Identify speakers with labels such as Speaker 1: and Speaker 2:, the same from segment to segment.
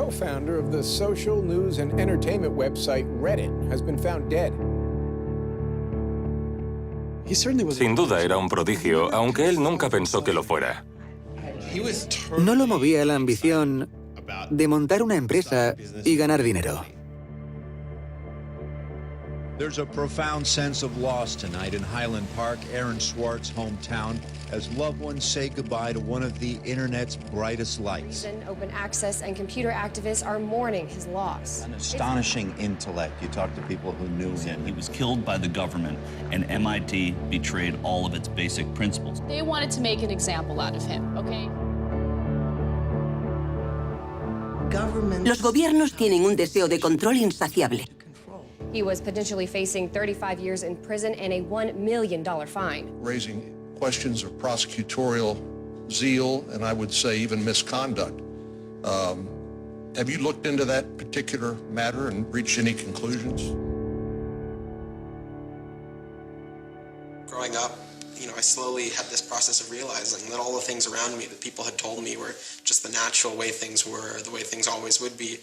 Speaker 1: co-founder of the social news and entertainment website Reddit, has been found dead.
Speaker 2: Sin duda era un prodigio, aunque él nunca pensó que lo fuera.
Speaker 3: No lo movía la ambición de montar una empresa y ganar dinero.
Speaker 4: There's a profound sense of loss tonight in Highland Park, Aaron Swartz's hometown, as loved ones say goodbye to one of the internet's brightest lights.
Speaker 5: Open access and computer activists are mourning his loss.
Speaker 6: An astonishing intellect. You talk to people who knew him.
Speaker 7: He was killed by the government, and MIT betrayed all of its basic principles.
Speaker 8: They wanted to make an example out of him, okay?
Speaker 9: Los gobiernos tienen un deseo de control insaciable.
Speaker 5: He was potentially facing 35 years in prison and a $1 million fine.
Speaker 10: Raising questions of prosecutorial zeal and I would say even misconduct. Have you looked into that particular matter and reached any conclusions?
Speaker 11: Growing up, I slowly had this process of realizing that all the things around me that people had told me were just the natural way things were, the way things always would be.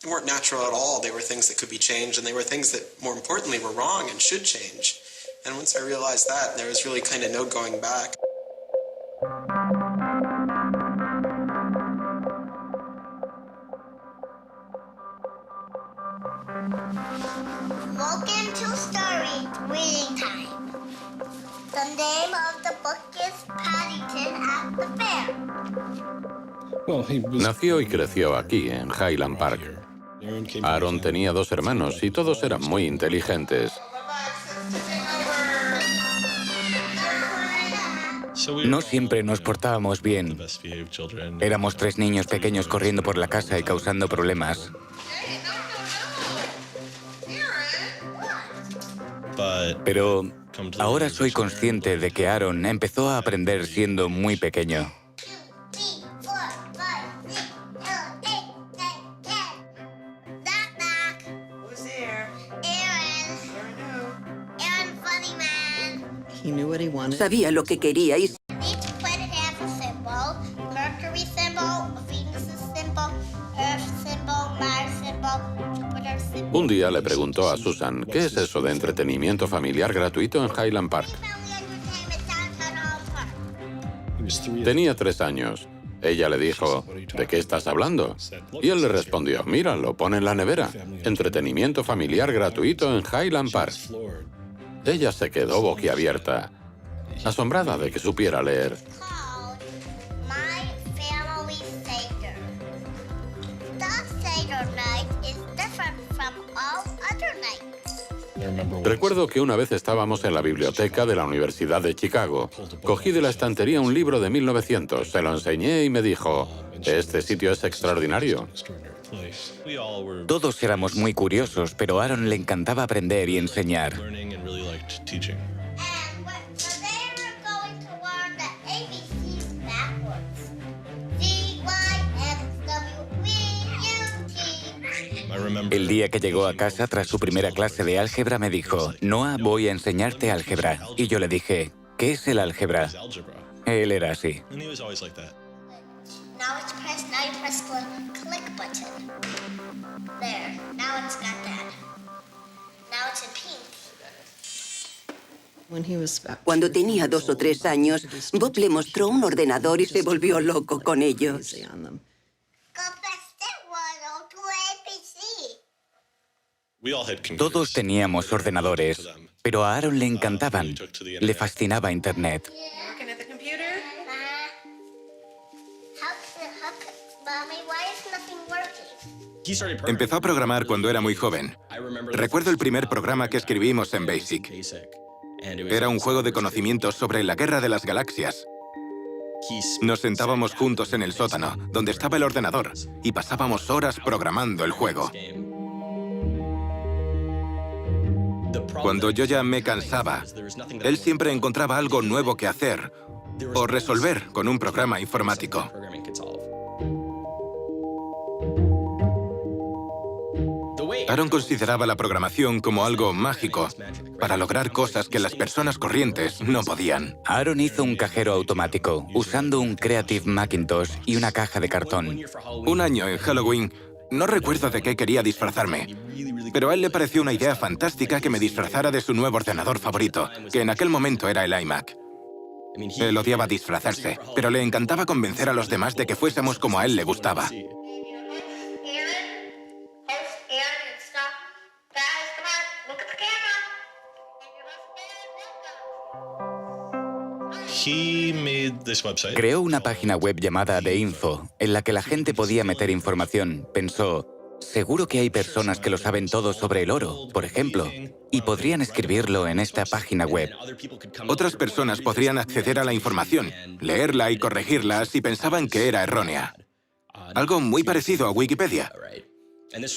Speaker 11: They weren't natural at all. They were things that could be changed, and they were things that, more importantly, were wrong and should change. And once I realized that, there was really kind of no going back.
Speaker 12: Welcome to Story Reading Time. The name of the book is Paddington at the Fair.
Speaker 13: Nació y creció aquí, en Highland Park. Aaron tenía 2 hermanos y todos eran muy inteligentes.
Speaker 3: No siempre nos portábamos bien. Éramos 3 niños pequeños corriendo por la casa y causando problemas. Pero ahora soy consciente de que Aaron empezó a aprender siendo muy pequeño.
Speaker 9: Sabía lo que quería y
Speaker 13: Un día le preguntó a Susan, ¿qué es eso de entretenimiento familiar gratuito en Highland Park? Tenía 3 años. Ella le dijo, ¿de qué estás hablando? Y él le respondió, mira, lo pone en la nevera. Entretenimiento familiar gratuito en Highland Park. Ella se quedó boquiabierta, asombrada de que supiera leer. Recuerdo que una vez estábamos en la biblioteca de la Universidad de Chicago. Cogí de la estantería un libro de 1900, se lo enseñé y me dijo, este sitio es extraordinario.
Speaker 3: Todos éramos muy curiosos, pero a Aaron le encantaba aprender y enseñar. El día que llegó a casa tras su primera clase de álgebra me dijo, Noah, voy a enseñarte álgebra. Y yo le dije, ¿qué es el álgebra? Él era así.
Speaker 9: Cuando tenía 2 o 3 años, Bob le mostró un ordenador y se volvió loco con ello.
Speaker 3: Todos teníamos ordenadores, pero a Aaron le encantaban. Le fascinaba Internet.
Speaker 14: Empezó a programar cuando era muy joven. Recuerdo el primer programa que escribimos en BASIC. Era un juego de conocimientos sobre la guerra de las galaxias. Nos sentábamos juntos en el sótano, donde estaba el ordenador, y pasábamos horas programando el juego. Cuando yo ya me cansaba, él siempre encontraba algo nuevo que hacer o resolver con un programa informático. Aaron consideraba la programación como algo mágico para lograr cosas que las personas corrientes no podían.
Speaker 3: Aaron hizo un cajero automático usando un Creative Macintosh y una caja de cartón.
Speaker 14: Un año en Halloween No recuerdo de qué quería disfrazarme, pero a él le pareció una idea fantástica que me disfrazara de su nuevo ordenador favorito, que en aquel momento era el iMac. Él odiaba disfrazarse, pero le encantaba convencer a los demás de que fuésemos como a él le gustaba.
Speaker 3: Creó una página web llamada The Info, en la que la gente podía meter información. Pensó, seguro que hay personas que lo saben todo sobre el oro, por ejemplo, y podrían escribirlo en esta página web.
Speaker 14: Otras personas podrían acceder a la información, leerla y corregirla si pensaban que era errónea. Algo muy parecido a Wikipedia.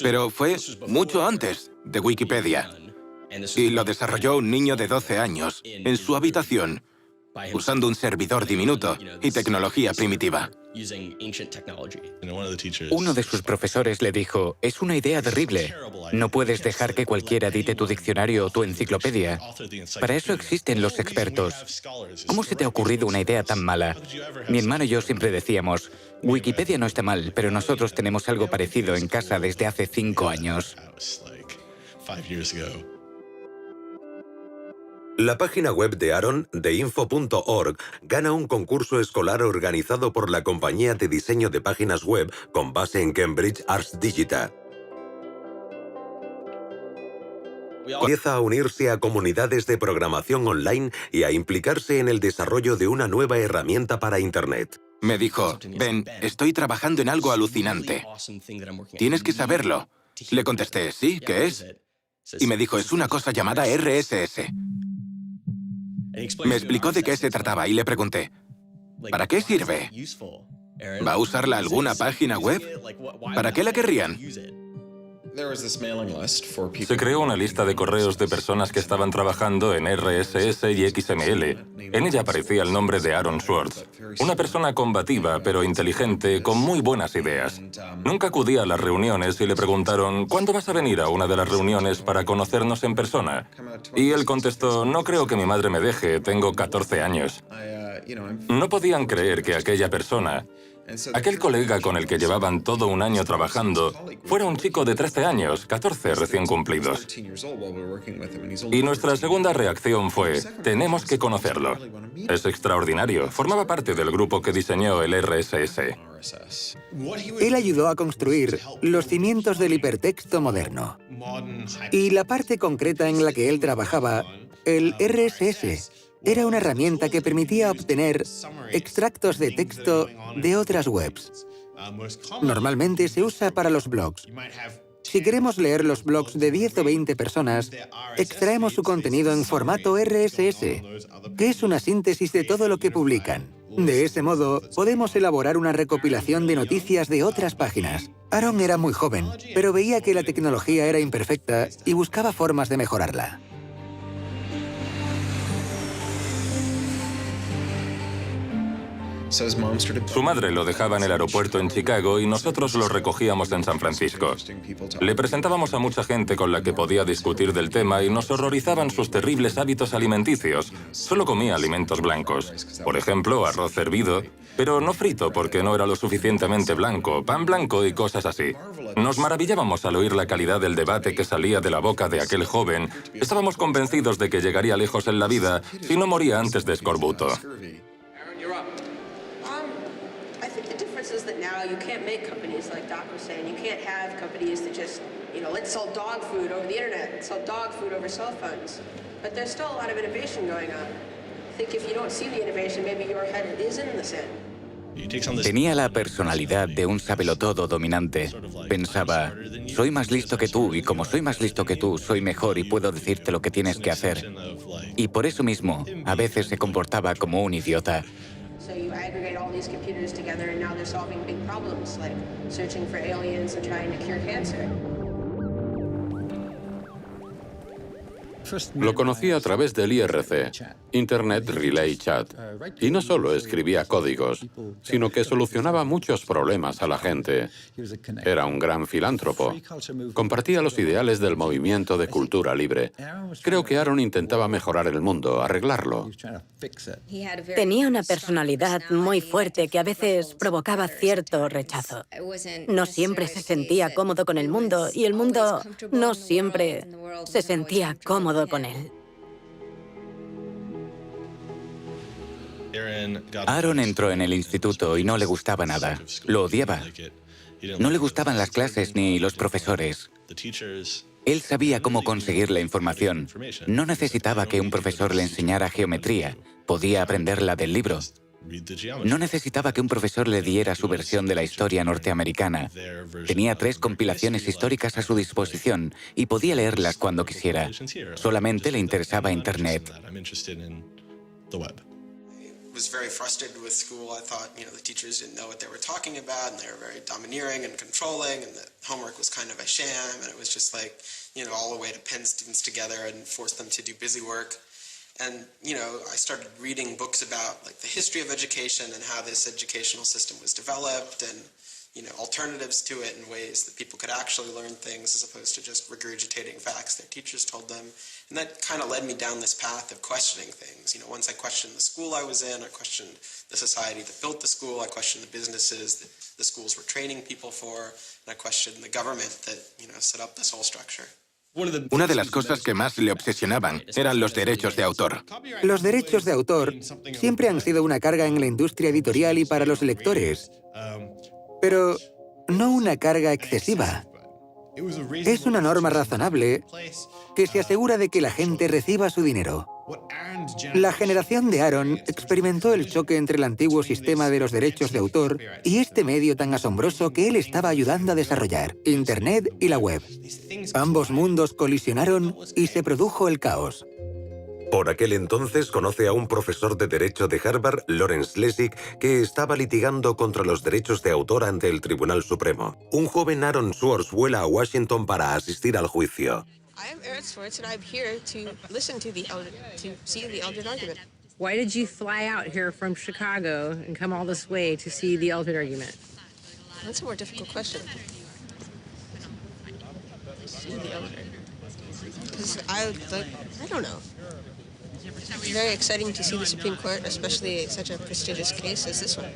Speaker 14: Pero fue mucho antes de Wikipedia. Y lo desarrolló un niño de 12 años, en su habitación, usando un servidor diminuto y tecnología primitiva.
Speaker 3: Uno de sus profesores le dijo, es una idea terrible. No puedes dejar que cualquiera edite tu diccionario o tu enciclopedia. Para eso existen los expertos. ¿Cómo se te ha ocurrido una idea tan mala? Mi hermano y yo siempre decíamos, Wikipedia no está mal, pero nosotros tenemos algo parecido en casa desde hace 5 años.
Speaker 15: La página web de Aaron, theinfo.org, gana un concurso escolar organizado por la compañía de diseño de páginas web con base en Cambridge Arts Digital. Empieza a unirse a comunidades de programación online y a implicarse en el desarrollo de una nueva herramienta para Internet.
Speaker 14: Me dijo, Ben, estoy trabajando en algo alucinante. Tienes que saberlo. Le contesté, ¿sí? ¿Qué es? Y me dijo, es una cosa llamada RSS. Me explicó de qué se trataba y le pregunté, ¿para qué sirve? ¿Va a usarla alguna página web? ¿Para qué la querrían?
Speaker 2: Se creó una lista de correos de personas que estaban trabajando en RSS y XML. En ella aparecía el nombre de Aaron Swartz, una persona combativa pero inteligente con muy buenas ideas. Nunca acudía a las reuniones y le preguntaron, ¿cuándo vas a venir a una de las reuniones para conocernos en persona? Y él contestó, no creo que mi madre me deje, tengo 14 años. No podían creer que aquella persona, aquel colega con el que llevaban todo un año trabajando, fuera un chico de 13 años, 14 recién cumplidos. Y nuestra segunda reacción fue, tenemos que conocerlo. Es extraordinario, formaba parte del grupo que diseñó el RSS.
Speaker 16: Él ayudó a construir los cimientos del hipertexto moderno. Y la parte concreta en la que él trabajaba, el RSS, era una herramienta que permitía obtener extractos de texto de otras webs. Normalmente se usa para los blogs. Si queremos leer los blogs de 10 o 20 personas, extraemos su contenido en formato RSS, que es una síntesis de todo lo que publican. De ese modo, podemos elaborar una recopilación de noticias de otras páginas. Aaron era muy joven, pero veía que la tecnología era imperfecta y buscaba formas de mejorarla.
Speaker 2: Su madre lo dejaba en el aeropuerto en Chicago y nosotros lo recogíamos en San Francisco. Le presentábamos a mucha gente con la que podía discutir del tema y nos horrorizaban sus terribles hábitos alimenticios. Solo comía alimentos blancos. Por ejemplo, arroz hervido, pero no frito porque no era lo suficientemente blanco, pan blanco y cosas así. Nos maravillábamos al oír la calidad del debate que salía de la boca de aquel joven. Estábamos convencidos de que llegaría lejos en la vida si no moría antes de escorbuto.
Speaker 17: That now you can't make companies like Doc was saying. You can't have companies that just, let's sell dog food over the internet, let's sell dog food over cell phones. But there's still a lot of innovation going on. I think if you don't see the innovation, maybe your head is in the sand.
Speaker 3: Tenía la personalidad de un sabelotodo dominante. Pensaba, soy más listo que tú y como soy más listo que tú, soy mejor y puedo decirte lo que tienes que hacer. Y por eso mismo, a veces se comportaba como un idiota.
Speaker 17: So you aggregate all these computers together and now they're solving big problems like searching for aliens and trying to cure cancer.
Speaker 13: Lo conocí a través del IRC, Internet Relay Chat, y no solo escribía códigos, sino que solucionaba muchos problemas a la gente. Era un gran filántropo. Compartía los ideales del movimiento de cultura libre. Creo que Aaron intentaba mejorar el mundo, arreglarlo.
Speaker 18: Tenía una personalidad muy fuerte que a veces provocaba cierto rechazo. No siempre se sentía cómodo con el mundo y el mundo no siempre se sentía cómodo con él.
Speaker 3: Aaron entró en el instituto y no le gustaba nada. Lo odiaba. No le gustaban las clases ni los profesores. Él sabía cómo conseguir la información. No necesitaba que un profesor le enseñara geometría. Podía aprenderla del libro. No necesitaba que un profesor le diera su versión de la historia norteamericana. Tenía 3 compilaciones históricas a su disposición y podía leerlas cuando quisiera. Solamente le interesaba Internet.
Speaker 11: Was very frustrated with school. I thought, the teachers didn't know what they were talking about, and they were very domineering and controlling, and the homework was kind of a sham, and it was just like, all a way to pin students together and force them to do busy work. And, I started reading books about the history of education and how this educational system was developed and, alternatives to it in ways that people could actually learn things as opposed to just regurgitating facts their teachers told them. And that kind of led me down this path of questioning things. Once I questioned the school I was in, I questioned the society that built the school, I questioned the businesses that the schools were training people for, and I questioned the government that, set up this whole structure.
Speaker 14: Una de las cosas que más le obsesionaban eran los derechos de autor.
Speaker 16: Los derechos de autor siempre han sido una carga en la industria editorial y para los lectores, pero no una carga excesiva. Es una norma razonable que se asegura de que la gente reciba su dinero. La generación de Aaron experimentó el choque entre el antiguo sistema de los derechos de autor y este medio tan asombroso que él estaba ayudando a desarrollar, Internet y la web. Ambos mundos colisionaron y se produjo el caos.
Speaker 15: Por aquel entonces conoce a un profesor de Derecho de Harvard, Lawrence Lessig, que estaba litigando contra los derechos de autor ante el Tribunal Supremo. Un joven Aaron Swartz vuela a Washington para asistir al juicio.
Speaker 17: I'm Aaron Swartz, and I'm here to listen to see the Eldred argument.
Speaker 19: Why did you fly out here from Chicago and come all this way to see the Eldred argument?
Speaker 17: That's a more difficult question. See the Eldred. Because I don't know. It's very exciting to see the Supreme Court, especially such a prestigious case as this one.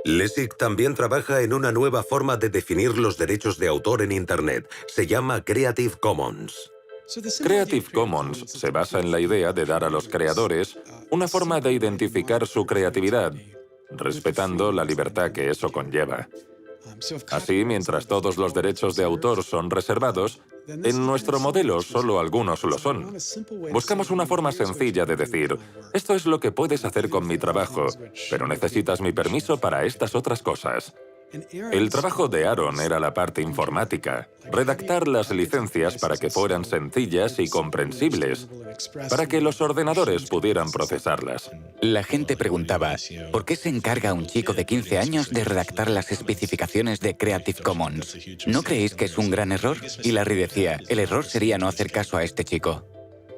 Speaker 15: Lessig también trabaja en una nueva forma de definir los derechos de autor en Internet. Se llama Creative Commons.
Speaker 2: Creative Commons se basa en la idea de dar a los creadores una forma de identificar su creatividad, respetando la libertad que eso conlleva. Así, mientras todos los derechos de autor son reservados, en nuestro modelo solo algunos lo son. Buscamos una forma sencilla de decir, esto es lo que puedes hacer con mi trabajo, pero necesitas mi permiso para estas otras cosas. El trabajo de Aaron era la parte informática, redactar las licencias para que fueran sencillas y comprensibles, para que los ordenadores pudieran procesarlas.
Speaker 3: La gente preguntaba, ¿por qué se encarga un chico de 15 años de redactar las especificaciones de Creative Commons? ¿No creéis que es un gran error? Y Larry decía, el error sería no hacer caso a este chico.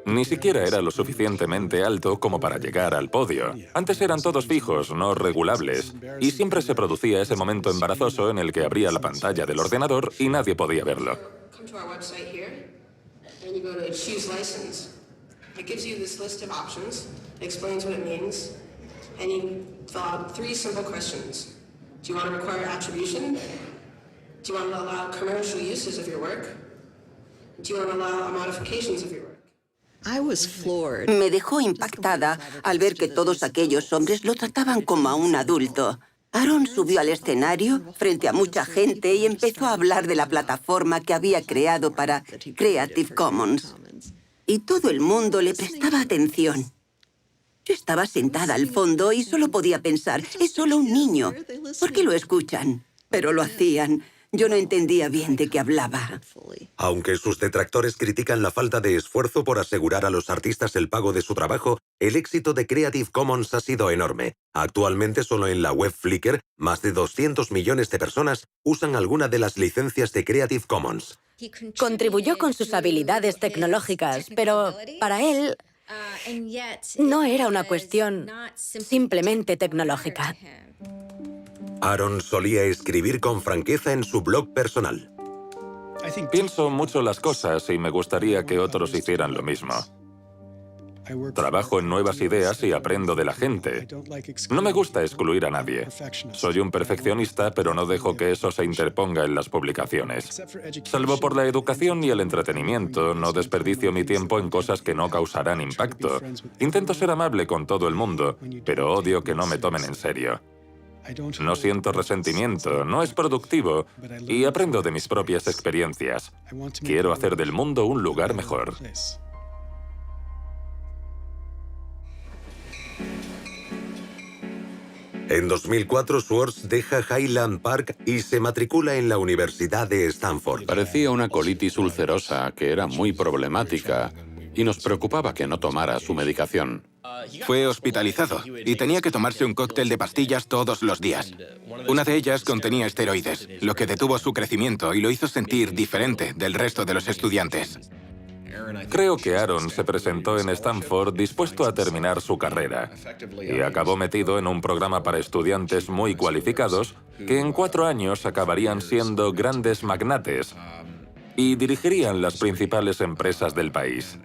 Speaker 2: Ni siquiera era lo suficientemente alto como para llegar al podio. Antes eran todos fijos, no regulables, y siempre se producía ese momento embarazoso en el que abría la pantalla del ordenador y nadie podía verlo.
Speaker 17: Come to our website here, and you go to choose license. It gives you this list of options, explains what it means, and you fill out 3 simple questions. Do you want to require attribution? Do you want to allow commercial uses of your work? Do you want to allow modifications of your work?
Speaker 9: Me dejó impactada al ver que todos aquellos hombres lo trataban como a un adulto. Aaron subió al escenario frente a mucha gente y empezó a hablar de la plataforma que había creado para Creative Commons. Y todo el mundo le prestaba atención. Yo estaba sentada al fondo y solo podía pensar, es solo un niño. ¿Por qué lo escuchan? Pero lo hacían. Yo no entendía bien de qué hablaba.
Speaker 15: Aunque sus detractores critican la falta de esfuerzo por asegurar a los artistas el pago de su trabajo, el éxito de Creative Commons ha sido enorme. Actualmente, solo en la web Flickr, más de 200 millones de personas usan alguna de las licencias de Creative Commons.
Speaker 18: Contribuyó con sus habilidades tecnológicas, pero para él no era una cuestión simplemente tecnológica.
Speaker 15: Aaron solía escribir con franqueza en su blog personal.
Speaker 2: Pienso mucho las cosas y me gustaría que otros hicieran lo mismo. Trabajo en nuevas ideas y aprendo de la gente. No me gusta excluir a nadie. Soy un perfeccionista, pero no dejo que eso se interponga en las publicaciones. Salvo por la educación y el entretenimiento, no desperdicio mi tiempo en cosas que no causarán impacto. Intento ser amable con todo el mundo, pero odio que no me tomen en serio. No siento resentimiento, no es productivo y aprendo de mis propias experiencias. Quiero hacer del mundo un lugar mejor.
Speaker 15: En 2004, Schwartz deja Highland Park y se matricula en la Universidad de Stanford.
Speaker 13: Parecía una colitis ulcerosa que era muy problemática y nos preocupaba que no tomara su medicación.
Speaker 14: Fue hospitalizado y tenía que tomarse un cóctel de pastillas todos los días. Una de ellas contenía esteroides, lo que detuvo su crecimiento y lo hizo sentir diferente del resto de los estudiantes.
Speaker 2: Creo que Aaron se presentó en Stanford dispuesto a terminar su carrera y acabó metido en un programa para estudiantes muy cualificados que en 4 años acabarían siendo grandes magnates y dirigirían las principales empresas del país.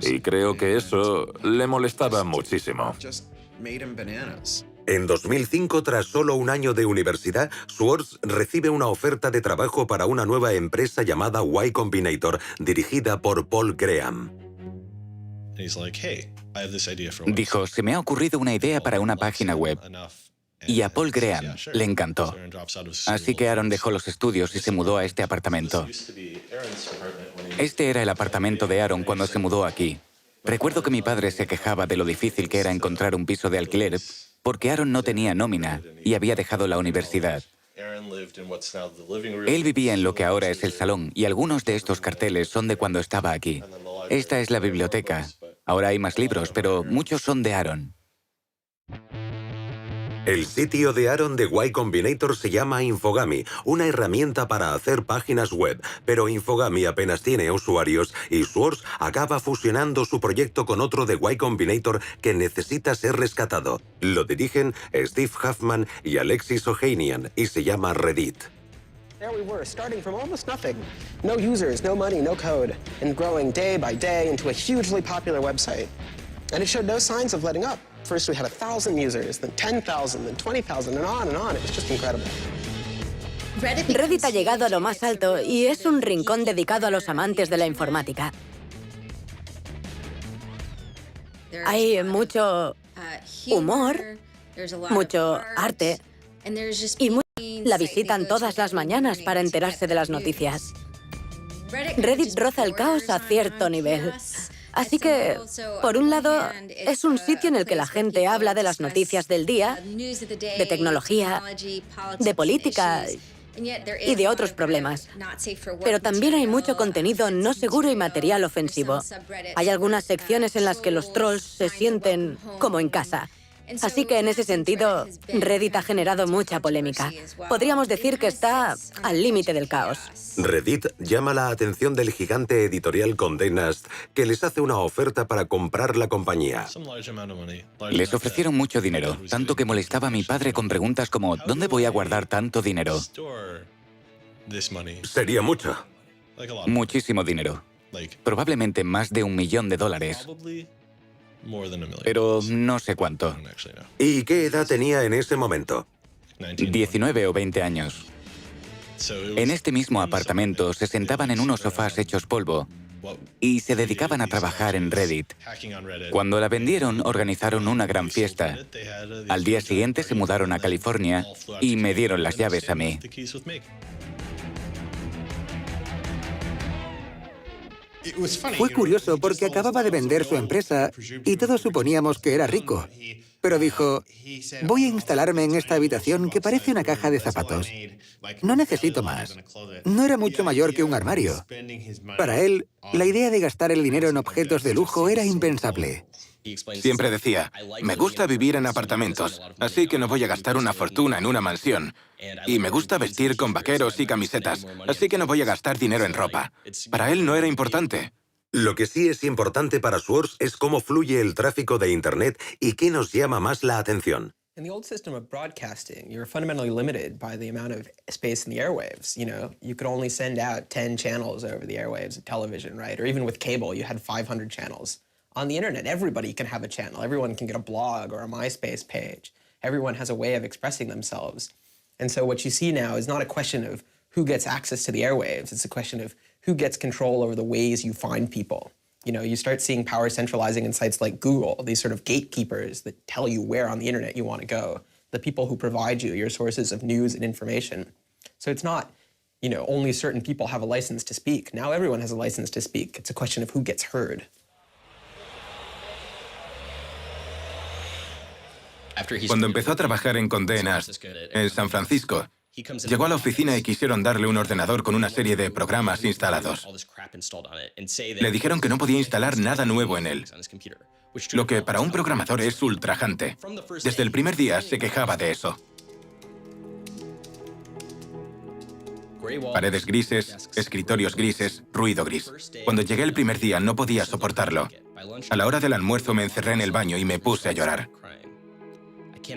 Speaker 2: Y creo que eso le molestaba muchísimo.
Speaker 15: En 2005, tras solo un año de universidad, Schwartz recibe una oferta de trabajo para una nueva empresa llamada Y Combinator, dirigida por Paul Graham.
Speaker 3: Dijo, se me ha ocurrido una idea para una página web. Y a Paul Graham le encantó. Así que Aaron dejó los estudios y se mudó a este apartamento. Este era el apartamento de Aaron cuando se mudó aquí. Recuerdo que mi padre se quejaba de lo difícil que era encontrar un piso de alquiler porque Aaron no tenía nómina y había dejado la universidad. Él vivía en lo que ahora es el salón y algunos de estos carteles son de cuando estaba aquí. Esta es la biblioteca. Ahora hay más libros, pero muchos son de Aaron.
Speaker 15: El sitio de Aaron de Y Combinator se llama Infogami, una herramienta para hacer páginas web, pero Infogami apenas tiene usuarios y Schwartz acaba fusionando su proyecto con otro de Y Combinator que necesita ser rescatado. Lo dirigen Steve Huffman y Alexis Ohanian y se llama Reddit.
Speaker 11: There we were, starting from almost nothing. No users, no money, no code, and growing day by day into a hugely popular website. And it showed no signs of letting up. First we had 1,000 users, then 10,000, then 20,000, and on. It was just incredible.
Speaker 18: Reddit ha llegado a lo más alto y es un rincón dedicado a los amantes de la informática. Hay mucho humor, mucho arte y la visitan todas las mañanas para enterarse de las noticias. Reddit roza el caos a cierto nivel. Así que, por un lado, es un sitio en el que la gente habla de las noticias del día, de tecnología, de política y de otros problemas. Pero también hay mucho contenido no seguro y material ofensivo. Hay algunas secciones en las que los trolls se sienten como en casa. Así que en ese sentido, Reddit ha generado mucha polémica. Podríamos decir que está al límite del caos.
Speaker 15: Reddit llama la atención del gigante editorial Condé Nast, que les hace una oferta para comprar la compañía.
Speaker 3: Les ofrecieron mucho dinero, tanto que molestaba a mi padre con preguntas como ¿dónde voy a guardar tanto dinero?
Speaker 15: Sería mucho.
Speaker 3: Muchísimo dinero. Probablemente más de $1 millón. Pero no sé cuánto.
Speaker 15: ¿Y qué edad tenía en ese momento?
Speaker 3: 19 o 20 años. En este mismo apartamento se sentaban en unos sofás hechos polvo y se dedicaban a trabajar en Reddit. Cuando la vendieron, organizaron una gran fiesta. Al día siguiente se mudaron a California y me dieron las llaves a mí.
Speaker 16: Fue curioso porque acababa de vender su empresa y todos suponíamos que era rico. pero dijo, voy a instalarme en esta habitación que parece una caja de zapatos. No necesito más. No era mucho mayor que un armario. Para él, la idea de gastar el dinero en objetos de lujo era impensable.
Speaker 14: Siempre decía, me gusta vivir en apartamentos, así que no voy a gastar una fortuna en una mansión. Y me gusta vestir con vaqueros y camisetas, así que no voy a gastar dinero en ropa. Para él no era importante.
Speaker 15: Lo que sí es importante para Schwartz es cómo fluye el tráfico de Internet y qué nos llama más la atención.
Speaker 11: In the old system of broadcasting, you were fundamentally limited by the amount of space in the airwaves. You know, you could only send out 10 channels over the airwaves of television, right? Or even with cable, you had 500 channels. On the internet, everybody can have a channel. Everyone can get a blog or a MySpace page. Everyone has a way of expressing themselves. And so what you see now is not a question of who gets access to the airwaves. It's a question of who gets control over the ways you find people. You know, you start seeing power centralizing in sites like Google, these sort of gatekeepers that tell you where on the internet you want to go, the people who provide you your sources of news and information. So it's not, you know, only certain people have a license to speak. Now everyone has a license to speak. It's a question of who gets heard.
Speaker 14: Cuando empezó a trabajar en Condé Nast, en San Francisco, llegó a la oficina y quisieron darle un ordenador con una serie de programas instalados. Le dijeron que no podía instalar nada nuevo en él, lo que para un programador es ultrajante. Desde el primer día se quejaba de eso. Paredes grises, escritorios grises, ruido gris. Cuando llegué el primer día no podía soportarlo. A la hora del almuerzo me encerré en el baño y me puse a llorar.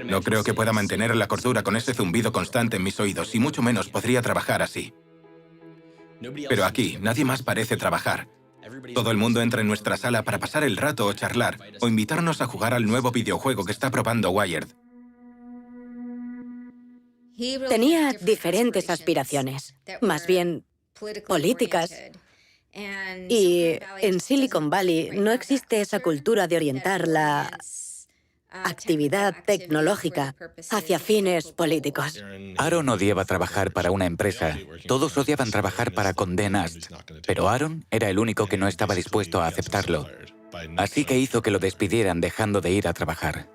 Speaker 14: No creo que pueda mantener la cordura con ese zumbido constante en mis oídos, y mucho menos podría trabajar así. Pero aquí, nadie más parece trabajar. Todo el mundo entra en nuestra sala para pasar el rato o charlar, o invitarnos a jugar al nuevo videojuego que está probando Wired.
Speaker 18: Tenía diferentes aspiraciones, más bien políticas. Y en Silicon Valley no existe esa cultura de orientar la actividad tecnológica hacia fines políticos.
Speaker 3: Aaron odiaba trabajar para una empresa. Todos odiaban trabajar para Condé Nast. Pero Aaron era el único que no estaba dispuesto a aceptarlo. Así que hizo que lo despidieran dejando de ir a trabajar.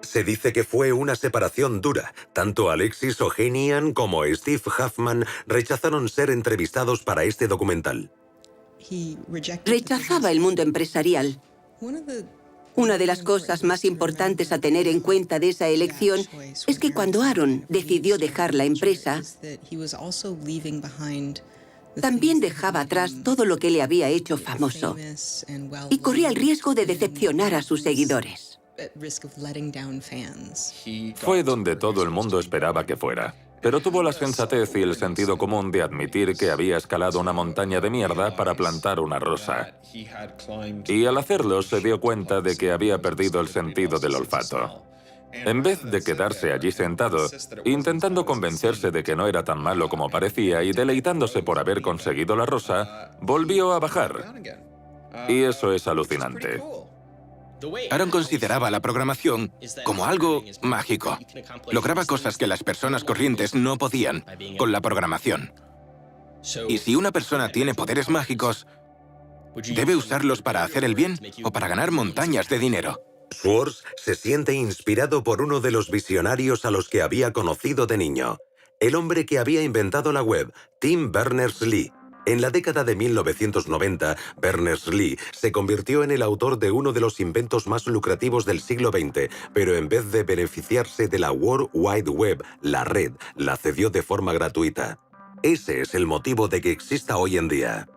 Speaker 15: Se dice que fue una separación dura. Tanto Alexis Ohanian como Steve Huffman rechazaron ser entrevistados para este documental.
Speaker 9: Rechazaba el mundo empresarial. Una de las cosas más importantes a tener en cuenta de esa elección es que cuando Aaron decidió dejar la empresa, también dejaba atrás todo lo que le había hecho famoso y corría el riesgo de decepcionar a sus seguidores.
Speaker 2: Fue donde todo el mundo esperaba que fuera. Pero tuvo la sensatez y el sentido común de admitir que había escalado una montaña de mierda para plantar una rosa. Y al hacerlo se dio cuenta de que había perdido el sentido del olfato. En vez de quedarse allí sentado, intentando convencerse de que no era tan malo como parecía y deleitándose por haber conseguido la rosa, volvió a bajar. Y eso es alucinante.
Speaker 14: Aaron consideraba la programación como algo mágico. Lograba cosas que las personas corrientes no podían con la programación. Y si una persona tiene poderes mágicos, debe usarlos para hacer el bien o para ganar montañas de dinero.
Speaker 15: Schwartz se siente inspirado por uno de los visionarios a los que había conocido de niño. El hombre que había inventado la web, Tim Berners-Lee. En la década de 1990, Berners-Lee se convirtió en el autor de uno de los inventos más lucrativos del siglo XX, pero en vez de beneficiarse de la World Wide Web, la red, la cedió de forma gratuita. Ese es el motivo de que exista hoy en día.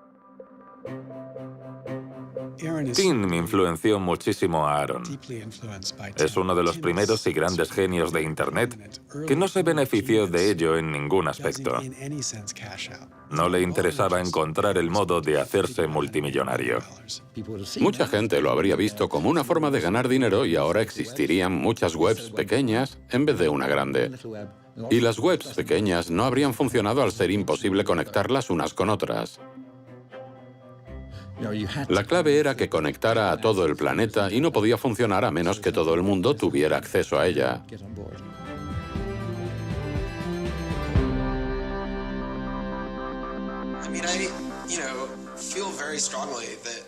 Speaker 2: Tim influenció muchísimo a Aaron. Es uno de los primeros y grandes genios de Internet que no se benefició de ello en ningún aspecto. No le interesaba encontrar el modo de hacerse multimillonario.
Speaker 13: Mucha gente lo habría visto como una forma de ganar dinero y ahora existirían muchas webs pequeñas en vez de una grande. Y las webs pequeñas no habrían funcionado al ser imposible conectarlas unas con otras. La clave era que conectara a todo el planeta y no podía funcionar a menos que todo el mundo tuviera acceso a ella.
Speaker 11: I mean, I feel very strongly that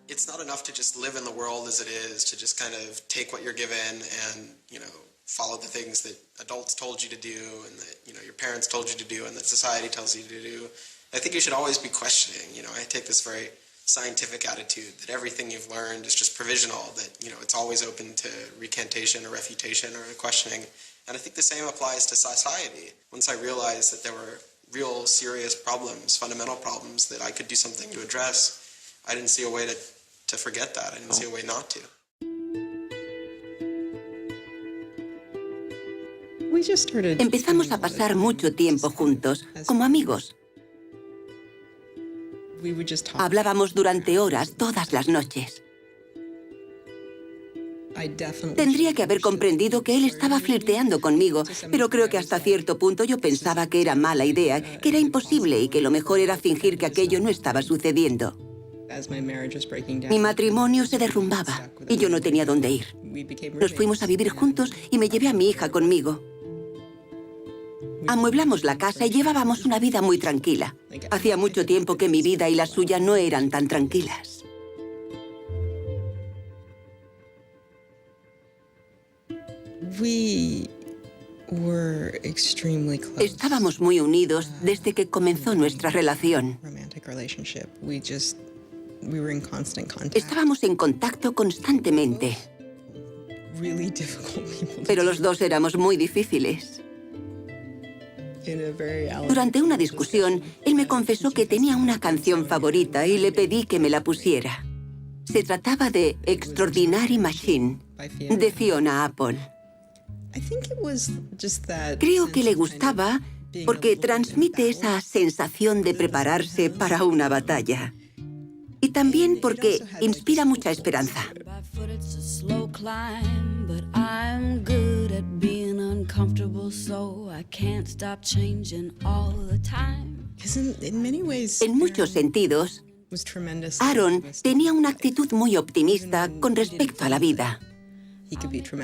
Speaker 11: it's not enough to just live in the world as it is, to just kind of take what you're given and, follow the things that adults told you to do and that, your parents told you to do and that society tells you to do. I think you should always be questioning. I take this very scientific attitude that everything you've learned is just provisional, that, it's always open to recantation or refutation or questioning. And I think the same applies to society. Once I realized that there were real serious problems, fundamental problems that I could do something to address, I didn't see a way to forget that. I didn't see a way not to.
Speaker 9: Empezamos a pasar mucho tiempo juntos, como amigos. Hablábamos durante horas todas las noches. Tendría que haber comprendido que él estaba flirteando conmigo, pero creo que hasta cierto punto yo pensaba que era mala idea, que era imposible y que lo mejor era fingir que aquello no estaba sucediendo. Mi matrimonio se derrumbaba y yo no tenía dónde ir. Nos fuimos a vivir juntos y me llevé a mi hija conmigo. Amueblamos la casa y llevábamos una vida muy tranquila. Hacía mucho tiempo que mi vida y la suya no eran tan tranquilas. Estábamos muy unidos desde que comenzó nuestra relación. Estábamos en contacto constantemente. Pero los dos éramos muy difíciles. Durante una discusión, él me confesó que tenía una canción favorita y le pedí que me la pusiera. Se trataba de Extraordinary Machine, de Fiona Apple. Creo que le gustaba porque transmite esa sensación de prepararse para una batalla. Y también porque inspira mucha esperanza. En muchos sentidos, Aaron tenía una actitud muy optimista con respecto a la vida.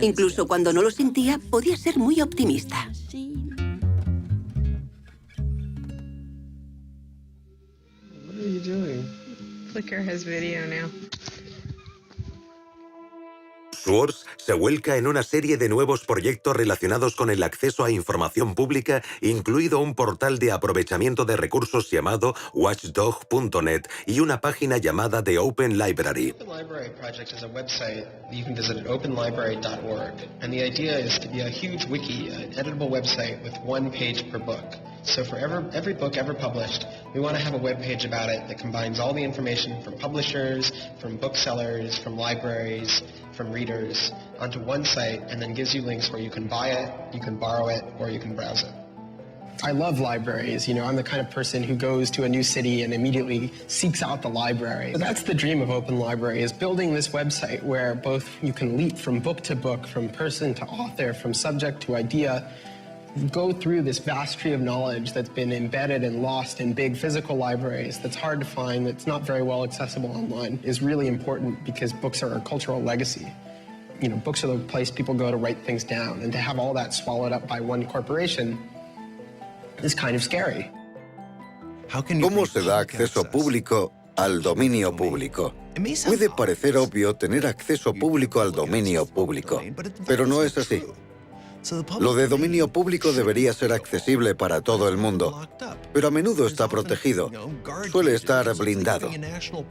Speaker 9: Incluso cuando no lo sentía, podía ser muy optimista.
Speaker 19: Flickr has video now.
Speaker 15: Schwartz se vuelca en una serie de nuevos proyectos relacionados con el acceso a información pública, incluido un portal de aprovechamiento de recursos llamado watchdog.net y una página llamada The Open Library.
Speaker 11: The Library Project is a website that you can visit at openlibrary.org, and the idea is to be a huge wiki, an editable website with one page per book. So for every book ever published, we want to have a web page about it that combines all the information from publishers, from booksellers, from libraries, from readers, onto one site, and then gives you links where you can buy it, you can borrow it, or you can browse it. I love libraries. I'm the kind of person who goes to a new city and immediately seeks out the library. That's the dream of Open Library, is building this website where both you can leap from book to book, from person to author, from subject to idea, go through this vast tree of knowledge that's been embedded and lost in big physical libraries that's hard to find, that's not very well accessible online, is really important because books are a cultural legacy. Books are the place people go to write things down, and to have all that swallowed up by one corporation is kind of scary.
Speaker 20: ¿Cómo se da acceso público al dominio público? Puede parecer obvio tener acceso público al dominio público, pero no es así. Lo de dominio público debería ser accesible para todo el mundo, pero a menudo está protegido, suele estar blindado.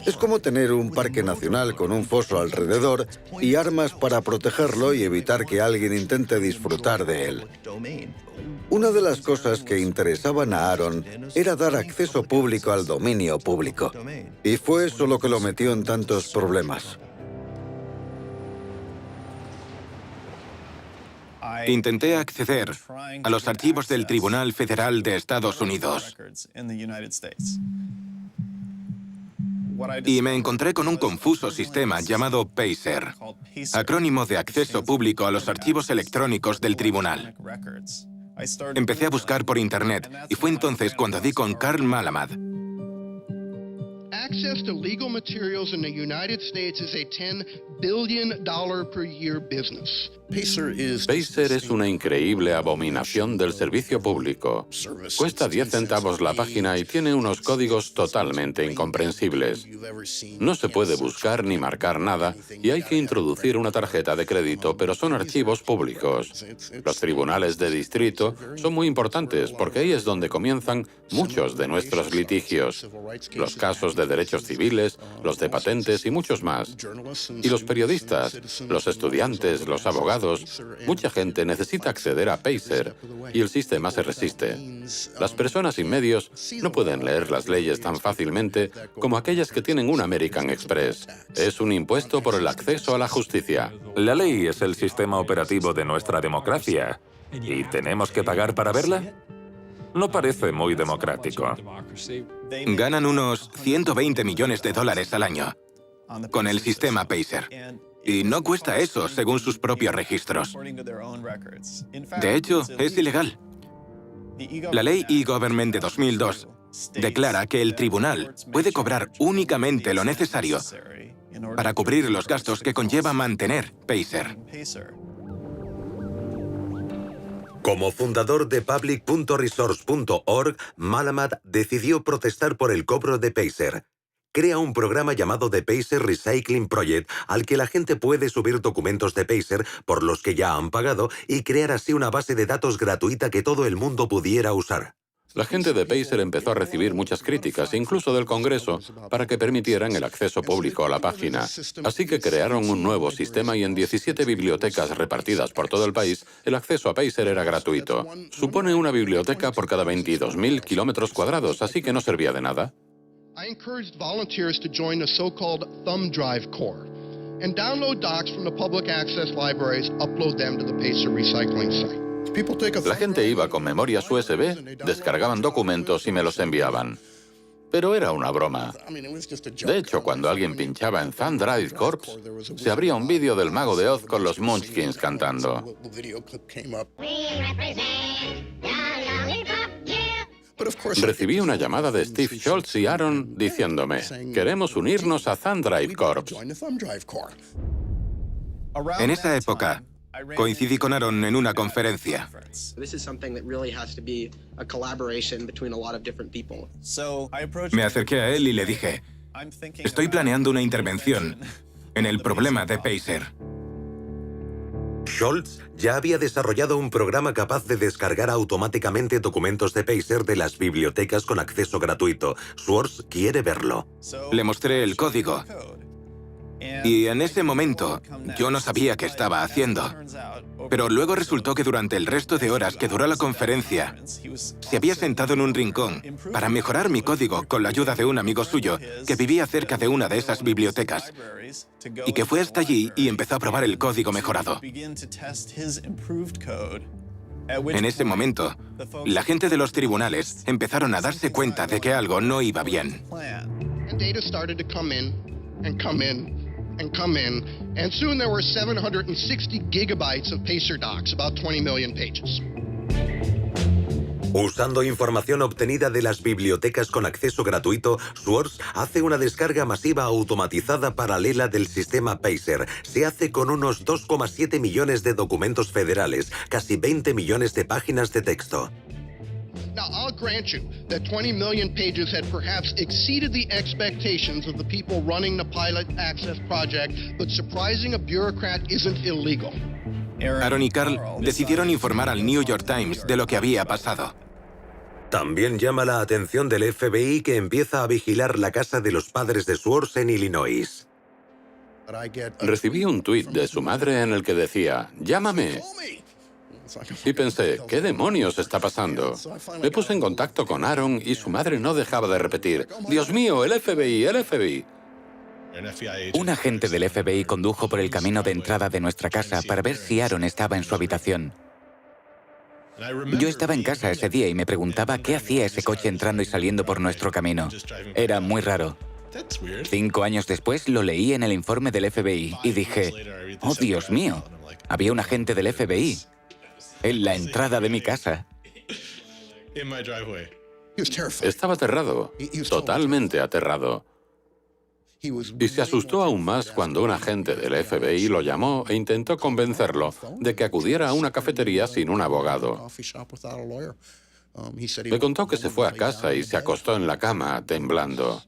Speaker 20: Es como tener un parque nacional con un foso alrededor y armas para protegerlo y evitar que alguien intente disfrutar de él. Una de las cosas que interesaban a Aaron era dar acceso público al dominio público, y fue eso lo que lo metió en tantos problemas.
Speaker 14: Intenté acceder a los archivos del Tribunal Federal de Estados Unidos y me encontré con un confuso sistema llamado PACER, acrónimo de Acceso Público a los Archivos Electrónicos del Tribunal. Empecé a buscar por Internet y fue entonces cuando di con Carl Malamud.
Speaker 21: access to legal materials in the United States is a $10 billion per year business.
Speaker 13: Pacer es una increíble abominación del servicio público. Cuesta 10 centavos la página y tiene unos códigos totalmente incomprensibles. No se puede buscar ni marcar nada y hay que introducir una tarjeta de crédito, pero son archivos públicos. Los tribunales de distrito son muy importantes porque ahí es donde comienzan muchos de nuestros litigios. Los casos de derechos civiles, los de patentes y muchos más. Y los periodistas, los estudiantes, los abogados, mucha gente necesita acceder a Pacer y el sistema se resiste. Las personas sin medios no pueden leer las leyes tan fácilmente como aquellas que tienen un American Express. Es un impuesto por el acceso a la justicia.
Speaker 2: La ley es el sistema operativo de nuestra democracia. ¿Y tenemos que pagar para verla? No parece muy democrático.
Speaker 14: Ganan unos 120 millones de dólares al año con el sistema Pacer. Y no cuesta eso, según sus propios registros. De hecho, es ilegal. La ley e-Government de 2002 declara que el tribunal puede cobrar únicamente lo necesario para cubrir los gastos que conlleva mantener Pacer.
Speaker 15: Como fundador de public.resource.org, Malamud decidió protestar por el cobro de Pacer. Crea un programa llamado The Pacer Recycling Project al que la gente puede subir documentos de Pacer por los que ya han pagado y crear así una base de datos gratuita que todo el mundo pudiera usar.
Speaker 13: La gente de Pacer empezó a recibir muchas críticas, incluso del Congreso, para que permitieran el acceso público a la página. Así que crearon un nuevo sistema y en 17 bibliotecas repartidas por todo el país, el acceso a Pacer era gratuito. Supone una biblioteca por cada 22.000 kilómetros cuadrados, así que no servía de nada.
Speaker 21: I encouraged volunteers to join the so-called Thumb Drive Corps and download docs from the public access libraries, upload them to the Pacer recycling site.
Speaker 13: La gente iba con memorias USB, descargaban documentos y me los enviaban. Pero era una broma. De hecho, cuando alguien pinchaba en Thumb Drive Corps, se abría un vídeo del Mago de Oz con los Munchkins cantando. Recibí una llamada de Steve Schultz y Aaron diciéndome, queremos unirnos a Thumb Drive Corps.
Speaker 14: En esa época, coincidí con Aaron en una conferencia. Me acerqué a él y le dije, estoy planeando una intervención en el problema de Pacer.
Speaker 15: Schultz ya había desarrollado un programa capaz de descargar automáticamente documentos de Pacer de las bibliotecas con acceso gratuito. Schwartz quiere verlo.
Speaker 14: Le mostré el código. Y en ese momento, yo no sabía qué estaba haciendo. Pero luego resultó que durante el resto de horas que duró la conferencia, se había sentado en un rincón para mejorar mi código con la ayuda de un amigo suyo que vivía cerca de una de esas bibliotecas y que fue hasta allí y empezó a probar el código mejorado. En ese momento, la gente de los tribunales empezaron a darse cuenta de que algo no iba bien.
Speaker 21: And come in, and soon there were 760 gigabytes of Pacer docs, about 20 million pages.
Speaker 15: Usando información obtenida de las bibliotecas con acceso gratuito, Schwartz hace una descarga masiva automatizada paralela del sistema Pacer. Se hace con unos 2,7 millones de documentos federales, casi 20 millones de páginas de texto.
Speaker 21: Now, I'll grant you that 20 million pages had perhaps exceeded the expectations of the people running the Pilot Access Project, but surprising a bureaucrat isn't illegal.
Speaker 14: Aaron y Carl decidieron informar al New York Times de lo que había pasado.
Speaker 15: También llama la atención del FBI que empieza a vigilar la casa de los padres de Schwartz en Illinois.
Speaker 13: Recibí un tuit de su madre en el que decía, «Llámame». Y pensé, ¿qué demonios está pasando? Me puse en contacto con Aaron y su madre no dejaba de repetir, «Dios mío, el FBI, el FBI».
Speaker 3: Un agente del FBI condujo por el camino de entrada de nuestra casa para ver si Aaron estaba en su habitación. Yo estaba en casa ese día y me preguntaba qué hacía ese coche entrando y saliendo por nuestro camino. Era muy raro. 5 años después lo leí en el informe del FBI y dije, «Oh, Dios mío, había un agente del FBI en la entrada de mi casa».
Speaker 13: Estaba aterrado, totalmente aterrado. Y se asustó aún más cuando un agente del FBI lo llamó e intentó convencerlo de que acudiera a una cafetería sin un abogado. Me contó que se fue a casa y se acostó en la cama, temblando.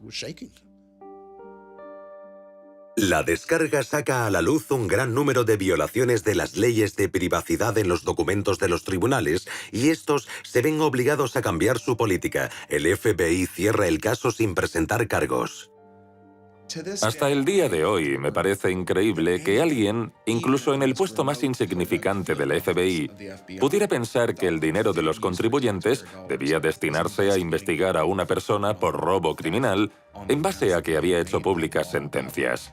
Speaker 15: La descarga saca a la luz un gran número de violaciones de las leyes de privacidad en los documentos de los tribunales y estos se ven obligados a cambiar su política. El FBI cierra el caso sin presentar cargos.
Speaker 2: Hasta el día de hoy me parece increíble que alguien, incluso en el puesto más insignificante del FBI, pudiera pensar que el dinero de los contribuyentes debía destinarse a investigar a una persona por robo criminal en base a que había hecho públicas sentencias.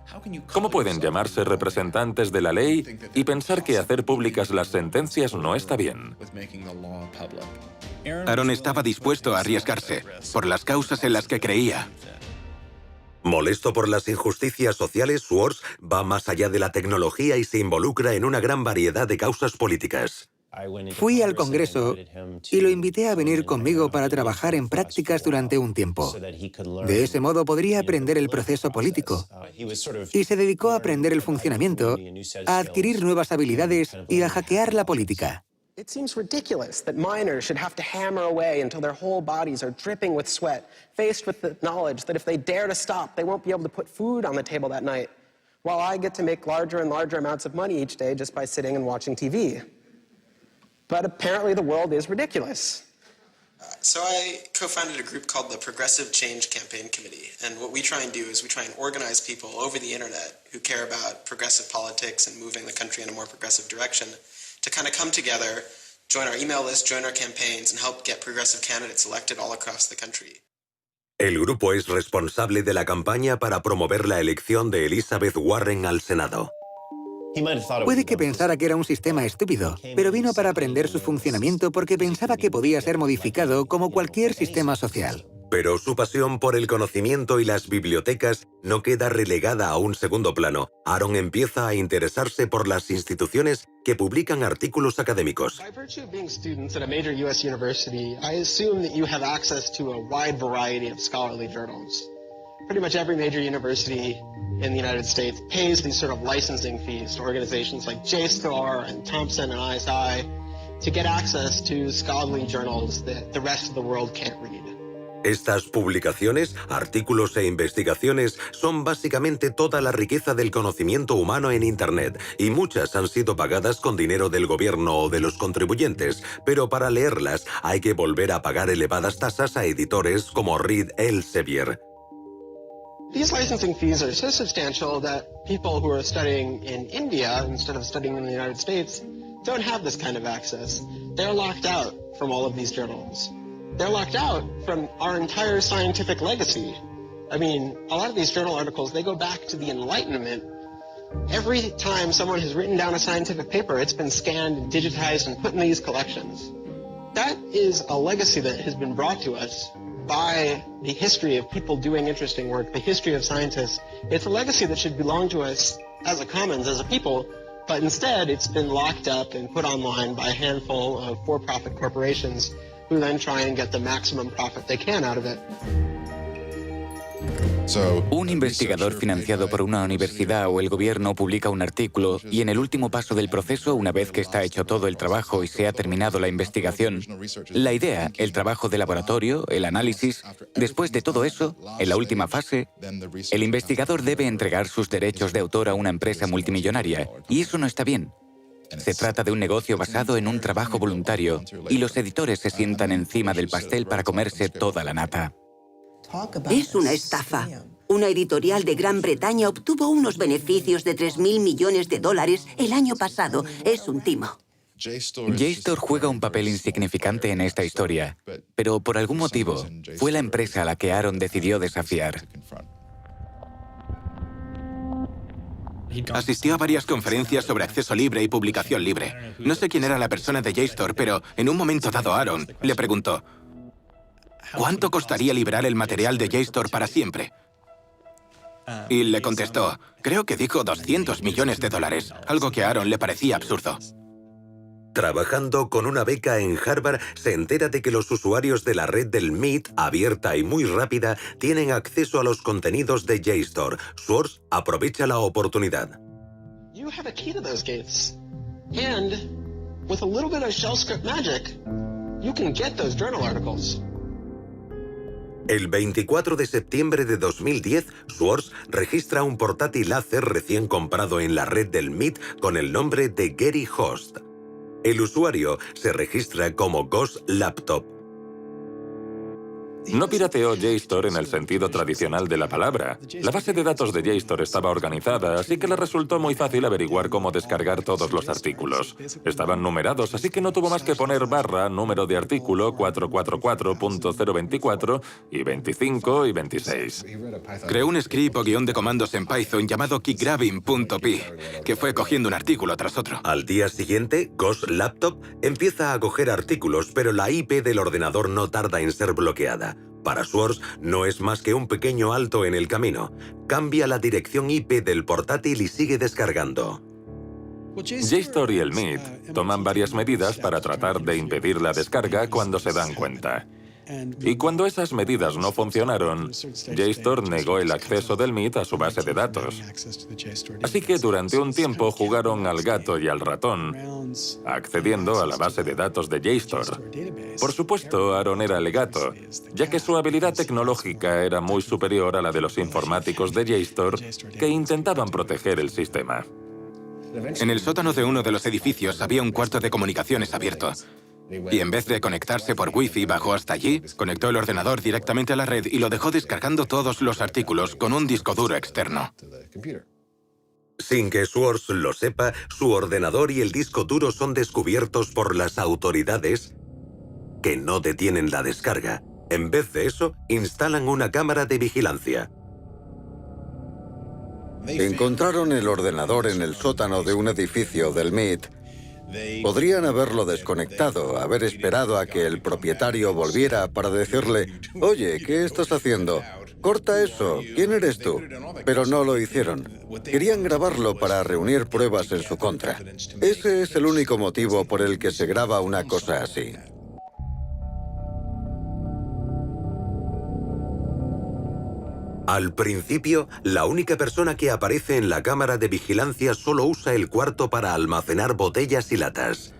Speaker 2: ¿Cómo pueden llamarse representantes de la ley y pensar que hacer públicas las sentencias no está bien?
Speaker 14: Aaron estaba dispuesto a arriesgarse por las causas en las que creía.
Speaker 15: Molesto por las injusticias sociales, Swartz va más allá de la tecnología y se involucra en una gran variedad de causas políticas.
Speaker 16: Fui al Congreso y lo invité a venir conmigo para trabajar en prácticas durante un tiempo. De ese modo podría aprender el proceso político. Y se dedicó a aprender el funcionamiento, a adquirir nuevas habilidades y a hackear la política.
Speaker 11: It seems ridiculous that miners should have to hammer away until their whole bodies are dripping with sweat, faced with the knowledge that if they dare to stop, they won't be able to put food on the table that night, while I get to make larger and larger amounts of money each day just by sitting and watching TV. But apparently the world is ridiculous. So I co-founded a group called the Progressive Change Campaign Committee, and what we try and do is we try and organize people over the internet who care about progressive politics and moving the country in a more progressive direction to kind of come together, join our email list, join our campaigns, and help get progressive candidates elected all across the country.
Speaker 15: El grupo es responsable de la campaña para promover la elección de Elizabeth Warren al Senado.
Speaker 16: Puede que pensara que era un sistema estúpido, pero vino para aprender su funcionamiento porque pensaba que podía ser modificado como cualquier sistema social.
Speaker 15: Pero su pasión por el conocimiento y las bibliotecas no queda relegada a un segundo plano. Aaron empieza a interesarse por las instituciones que publican artículos académicos.
Speaker 11: By virtue of being students at a major U.S. university, I assume that you have access to a wide variety of scholarly journals. Pretty much every major university in the United States pays these sort of licensing fees to organizations like JSTOR and Thomson and ISI to get access to scholarly journals that the rest of the world can't read.
Speaker 15: Estas publicaciones, artículos e investigaciones son básicamente toda la riqueza del conocimiento humano en Internet, y muchas han sido pagadas con dinero del gobierno o de los contribuyentes, pero para leerlas hay que volver a pagar elevadas tasas a editores como Reed Elsevier.
Speaker 11: These licensing fees are so substantial that people who are studying in India instead of studying in the United States don't have this kind of access. They're locked out from all of these journals. They're locked out from our entire scientific legacy. I mean, a lot of these journal articles, they go back to the Enlightenment. Every time someone has written down a scientific paper, it's been scanned and digitized and put in these collections. That is a legacy that has been brought to us by the history of people doing interesting work, the history of scientists. It's a legacy that should belong to us as a commons, as a people, but instead it's been locked up and put online by a handful of for-profit corporations who then try and get the maximum profit they can out of it.
Speaker 3: Un investigador financiado por una universidad o el gobierno publica un artículo y en el último paso del proceso, una vez que está hecho todo el trabajo y se ha terminado la investigación, la idea, el trabajo de laboratorio, el análisis, después de todo eso, en la última fase, el investigador debe entregar sus derechos de autor a una empresa multimillonaria, y eso no está bien. Se trata de un negocio basado en un trabajo voluntario y los editores se sientan encima del pastel para comerse toda la nata.
Speaker 9: Es una estafa. Una editorial de Gran Bretaña obtuvo unos beneficios de $3.000 millones el año pasado. Es un timo.
Speaker 3: JSTOR juega un papel insignificante en esta historia, pero por algún motivo fue la empresa a la que Aaron decidió desafiar.
Speaker 14: Asistió a varias conferencias sobre acceso libre y publicación libre. No sé quién era la persona de JSTOR, pero en un momento dado Aaron le preguntó: ¿cuánto costaría liberar el material de JSTOR para siempre? Y le contestó, creo que dijo $200 millones, algo que a Aaron le parecía absurdo.
Speaker 15: Trabajando con una beca en Harvard, se entera de que los usuarios de la red del MIT, abierta y muy rápida, tienen acceso a los contenidos de JSTOR. Schwartz aprovecha la oportunidad.
Speaker 11: You have a key to those gates. And with a little bit of shell script magic, you can get those journal articles.
Speaker 15: El 24 de septiembre de 2010, Schwartz registra un portátil láser recién comprado en la red del MIT con el nombre de Gary Host. El usuario se registra como Ghost Laptop.
Speaker 2: No pirateó JSTOR en el sentido tradicional de la palabra. La base de datos de JSTOR estaba organizada, así que le resultó muy fácil averiguar cómo descargar todos los artículos. Estaban numerados, así que no tuvo más que poner barra, número de artículo 444.024 y 25 y 26.
Speaker 14: Creó un script o guión de comandos en Python llamado keygrabbing.py, que fue cogiendo un artículo tras otro.
Speaker 15: Al día siguiente, Ghost Laptop empieza a coger artículos, pero la IP del ordenador no tarda en ser bloqueada. Para Schwartz no es más que un pequeño alto en el camino. Cambia la dirección IP del portátil y sigue descargando.
Speaker 2: JSTOR y el MIT toman varias medidas para tratar de impedir la descarga cuando se dan cuenta. Y cuando esas medidas no funcionaron, JSTOR negó el acceso del MIT a su base de datos. Así que durante un tiempo jugaron al gato y al ratón, accediendo a la base de datos de JSTOR. Por supuesto, Aaron era el gato, ya que su habilidad tecnológica era muy superior a la de los informáticos de JSTOR que intentaban proteger el sistema.
Speaker 14: En el sótano de uno de los edificios había un cuarto de comunicaciones abierto. Y en vez de conectarse por Wi-Fi, bajó hasta allí, conectó el ordenador directamente a la red y lo dejó descargando todos los artículos con un disco duro externo.
Speaker 15: Sin que Schwartz lo sepa, su ordenador y el disco duro son descubiertos por las autoridades que no detienen la descarga. En vez de eso, instalan una cámara de vigilancia.
Speaker 20: Encontraron el ordenador en el sótano de un edificio del MIT. Podrían haberlo desconectado, haber esperado a que el propietario volviera para decirle: «Oye, ¿qué estás haciendo? Corta eso, ¿quién eres tú?». Pero no lo hicieron. Querían grabarlo para reunir pruebas en su contra. Ese es el único motivo por el que se graba una cosa así.
Speaker 15: Al principio, la única persona que aparece en la cámara de vigilancia solo usa el cuarto para almacenar botellas y latas.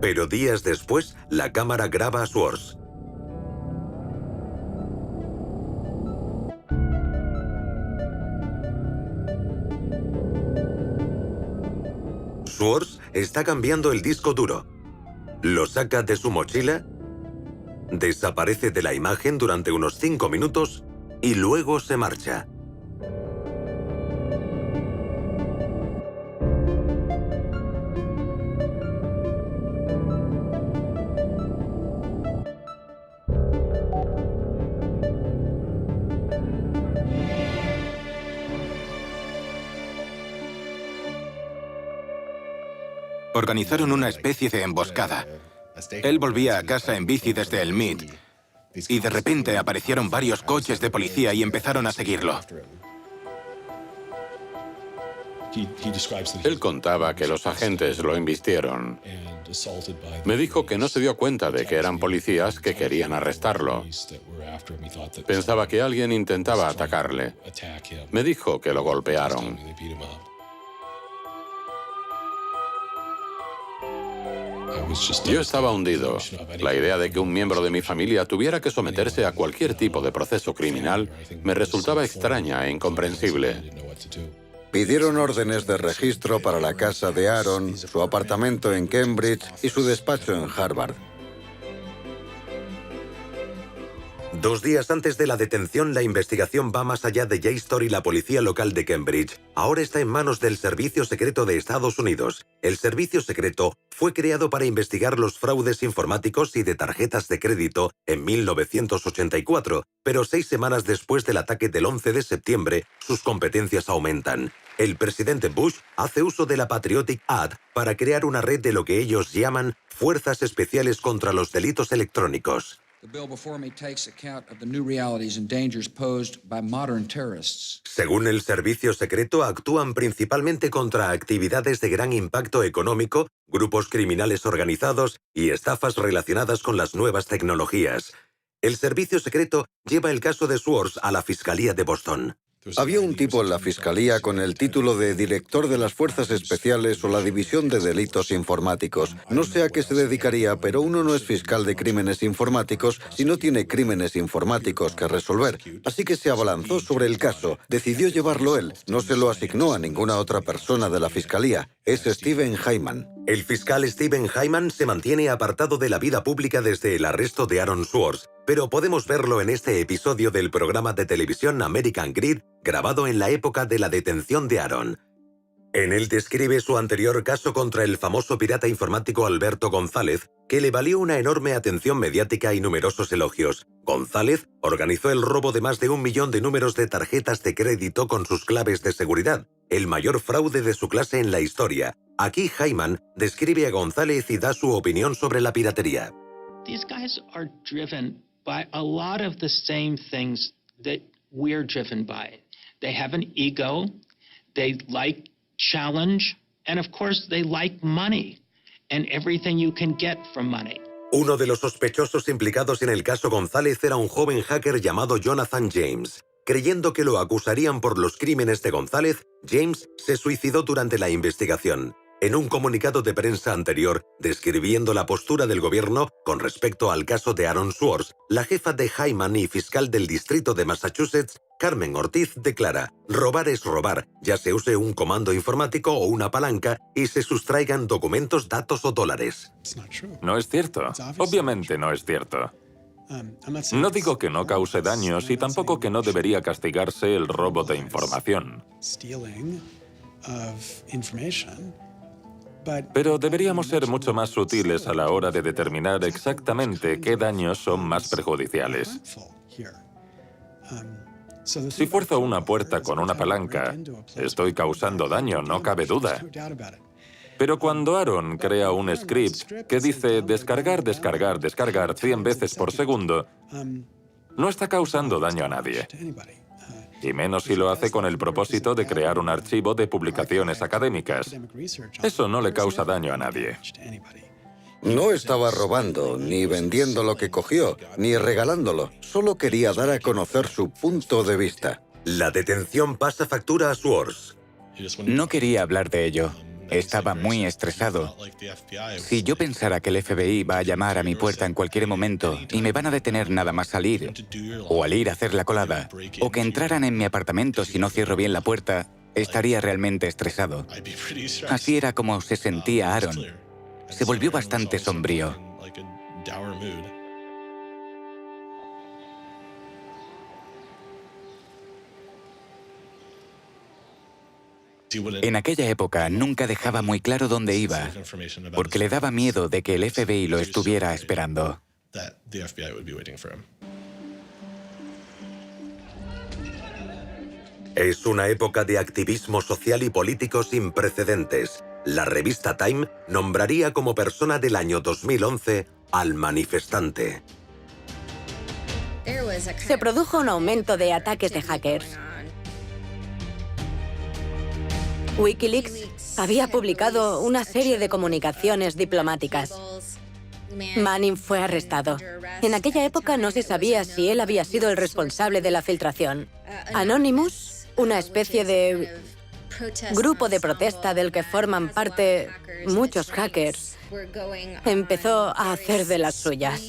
Speaker 15: Pero días después, la cámara graba a Schwartz. Schwartz está cambiando el disco duro. Lo saca de su mochila, desaparece de la imagen durante unos 5 minutos y luego se marcha.
Speaker 14: Organizaron una especie de emboscada. Él volvía a casa en bici desde el MIT y de repente aparecieron varios coches de policía y empezaron a seguirlo.
Speaker 13: Él contaba que los agentes lo embistieron. Me dijo que no se dio cuenta de que eran policías que querían arrestarlo. Pensaba que alguien intentaba atacarle. Me dijo que lo golpearon. Yo estaba hundido. La idea de que un miembro de mi familia tuviera que someterse a cualquier tipo de proceso criminal me resultaba extraña e incomprensible.
Speaker 20: Pidieron órdenes de registro para la casa de Aaron, su apartamento en Cambridge y su despacho en Harvard.
Speaker 15: 2 días antes de la detención, la investigación va más allá de JSTOR y la policía local de Cambridge. Ahora está en manos del Servicio Secreto de Estados Unidos. El Servicio Secreto fue creado para investigar los fraudes informáticos y de tarjetas de crédito en 1984, pero 6 semanas después del ataque del 11 de septiembre, sus competencias aumentan. El presidente Bush hace uso de la Patriotic Act para crear una red de lo que ellos llaman Fuerzas Especiales contra los Delitos Electrónicos. Según el servicio secreto, actúan principalmente contra actividades de gran impacto económico, grupos criminales organizados y estafas relacionadas con las nuevas tecnologías. El servicio secreto lleva el caso de Swords a la Fiscalía de Boston.
Speaker 20: Había un tipo en la fiscalía con el título de director de las Fuerzas Especiales o la División de Delitos Informáticos. No sé a qué se dedicaría, pero uno no es fiscal de crímenes informáticos si no tiene crímenes informáticos que resolver. Así que se abalanzó sobre el caso, decidió llevarlo él, no se lo asignó a ninguna otra persona de la fiscalía. Es Steven Hyman.
Speaker 15: El fiscal Steven Hyman se mantiene apartado de la vida pública desde el arresto de Aaron Swartz, pero podemos verlo en este episodio del programa de televisión American Greed, grabado en la época de la detención de Aaron. En él describe su anterior caso contra el famoso pirata informático Alberto González, que le valió una enorme atención mediática y numerosos elogios. González organizó el robo de más de 1 millón de números de tarjetas de crédito con sus claves de seguridad, el mayor fraude de su clase en la historia. Aquí Hyman describe a González y da su opinión sobre la piratería.
Speaker 1: These guys are driven by a lot of the same things that we're driven by. They have an ego, they like challenge, and of course they like money and everything you can get from money.
Speaker 15: Uno de los sospechosos implicados en el caso González era un joven hacker llamado Jonathan James. Creyendo que lo acusarían por los crímenes de González, James se suicidó durante la investigación. En un comunicado de prensa anterior, describiendo la postura del gobierno con respecto al caso de Aaron Swartz, la jefa de Hyman y fiscal del distrito de Massachusetts, Carmen Ortiz, declara: robar es robar, ya se use un comando informático o una palanca y se sustraigan documentos, datos o dólares.
Speaker 2: No es cierto. Obviamente no es cierto. No digo que no cause daños y tampoco que no debería castigarse el robo de información. Pero deberíamos ser mucho más sutiles a la hora de determinar exactamente qué daños son más perjudiciales. Si fuerzo una puerta con una palanca, estoy causando daño, no cabe duda. Pero cuando Aaron crea un script que dice descargar, descargar, descargar 100 veces por segundo, no está causando daño a nadie. Y menos si lo hace con el propósito de crear un archivo de publicaciones académicas. Eso no le causa daño a nadie.
Speaker 20: No estaba robando, ni vendiendo lo que cogió, ni regalándolo. Solo quería dar a conocer su punto de vista.
Speaker 15: La detención pasa factura a Swartz.
Speaker 3: No quería hablar de ello. Estaba muy estresado. Si yo pensara que el FBI va a llamar a mi puerta en cualquier momento y me van a detener nada más salir, o al ir a hacer la colada, o que entraran en mi apartamento si no cierro bien la puerta, estaría realmente estresado. Así era como se sentía Aaron. Se volvió bastante sombrío. En aquella época nunca dejaba muy claro dónde iba, porque le daba miedo de que el FBI lo estuviera esperando.
Speaker 15: Es una época de activismo social y político sin precedentes. La revista Time nombraría como persona del año 2011 al manifestante.
Speaker 18: Se produjo un aumento de ataques de hackers. Wikileaks había publicado una serie de comunicaciones diplomáticas. Manning fue arrestado. En aquella época no se sabía si él había sido el responsable de la filtración. Anonymous, una especie de grupo de protesta del que forman parte muchos hackers, empezó a hacer de las suyas.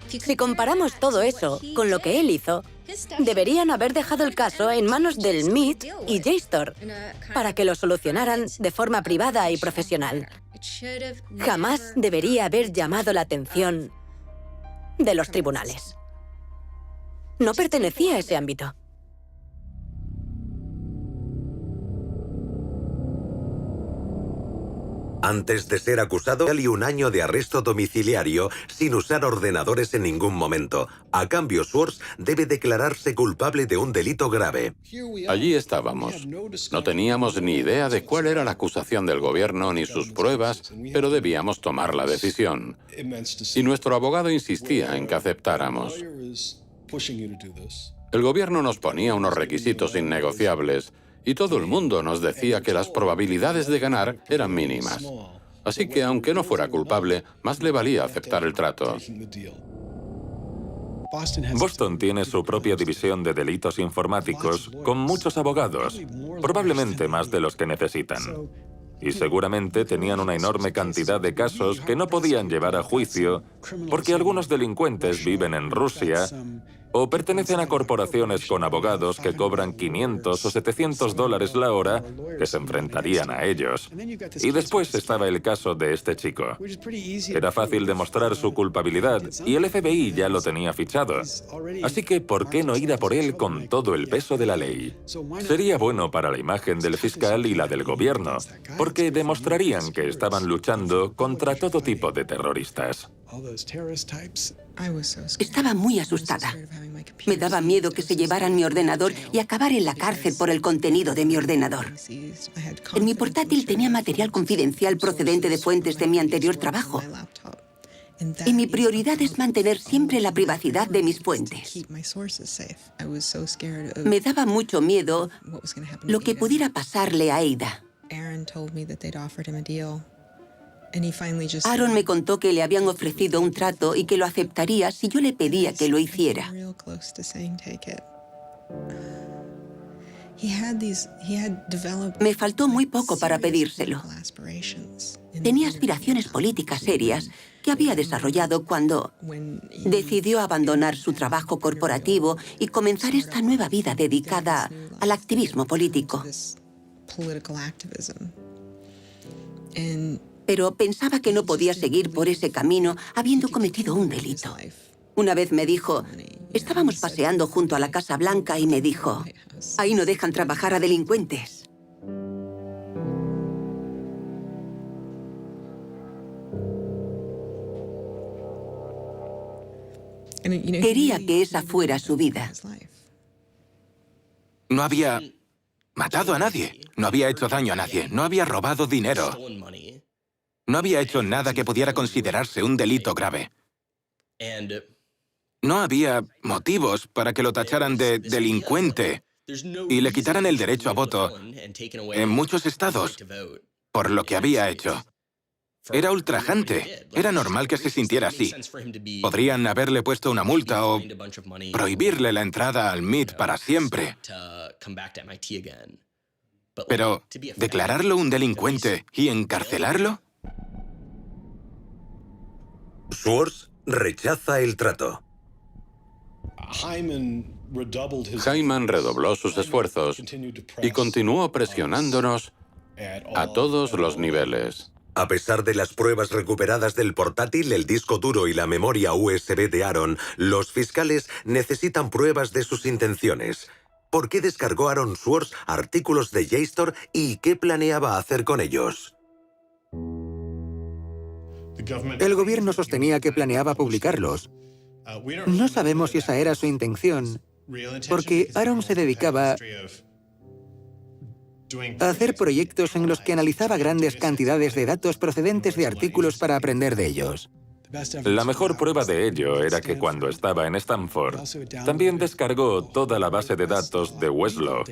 Speaker 18: Si comparamos todo eso con lo que él hizo, deberían haber dejado el caso en manos del MIT y JSTOR para que lo solucionaran de forma privada y profesional. Jamás debería haber llamado la atención de los tribunales. No pertenecía a ese ámbito.
Speaker 15: Antes de ser acusado, y 1 año de arresto domiciliario sin usar ordenadores en ningún momento. A cambio, Swords debe declararse culpable de un delito grave.
Speaker 13: Allí estábamos. No teníamos ni idea de cuál era la acusación del gobierno ni sus pruebas, pero debíamos tomar la decisión. Y nuestro abogado insistía en que aceptáramos. El gobierno nos ponía unos requisitos innegociables y todo el mundo nos decía que las probabilidades de ganar eran mínimas. Así que, aunque no fuera culpable, más le valía aceptar el trato.
Speaker 2: Boston tiene su propia división de delitos informáticos con muchos abogados, probablemente más de los que necesitan. Y seguramente tenían una enorme cantidad de casos que no podían llevar a juicio porque algunos delincuentes viven en Rusia o pertenecen a corporaciones con abogados que cobran 500 o 700 dólares la hora que se enfrentarían a ellos. Y después estaba el caso de este chico. Era fácil demostrar su culpabilidad y el FBI ya lo tenía fichado. Así que, ¿por qué no ir a por él con todo el peso de la ley? Sería bueno para la imagen del fiscal y la del gobierno, porque demostrarían que estaban luchando contra todo tipo de terroristas.
Speaker 9: Estaba muy asustada. Me daba miedo que se llevaran mi ordenador y acabar en la cárcel por el contenido de mi ordenador. En mi portátil tenía material confidencial procedente de fuentes de mi anterior trabajo. Y mi prioridad es mantener siempre la privacidad de mis fuentes. Me daba mucho miedo lo que pudiera pasarle a Ada. Aaron me contó que le habían ofrecido un trato y que lo aceptaría si yo le pedía que lo hiciera. Me faltó muy poco para pedírselo. Tenía aspiraciones políticas serias que había desarrollado cuando decidió abandonar su trabajo corporativo y comenzar esta nueva vida dedicada al activismo político. Pero pensaba que no podía seguir por ese camino habiendo cometido un delito. Una vez me dijo, estábamos paseando junto a la Casa Blanca y me dijo, ahí no dejan trabajar a delincuentes. Quería que esa fuera su vida.
Speaker 14: No había matado a nadie, no había hecho daño a nadie, no había robado dinero. No había hecho nada que pudiera considerarse un delito grave. No había motivos para que lo tacharan de delincuente y le quitaran el derecho a voto en muchos estados por lo que había hecho. Era ultrajante. Era normal que se sintiera así. Podrían haberle puesto una multa o prohibirle la entrada al MIT para siempre. Pero, ¿declararlo un delincuente y encarcelarlo?
Speaker 15: Swords rechaza el trato.
Speaker 13: Hyman redobló sus esfuerzos y continuó presionándonos a todos los niveles.
Speaker 15: A pesar de las pruebas recuperadas del portátil, el disco duro y la memoria USB de Aaron, los fiscales necesitan pruebas de sus intenciones. ¿Por qué descargó Aaron Swords artículos de JSTOR y qué planeaba hacer con ellos?
Speaker 16: El gobierno sostenía que planeaba publicarlos. No sabemos si esa era su intención, porque Aaron se dedicaba a hacer proyectos en los que analizaba grandes cantidades de datos procedentes de artículos para aprender de ellos.
Speaker 2: La mejor prueba de ello era que cuando estaba en Stanford, también descargó toda la base de datos de Westlaw.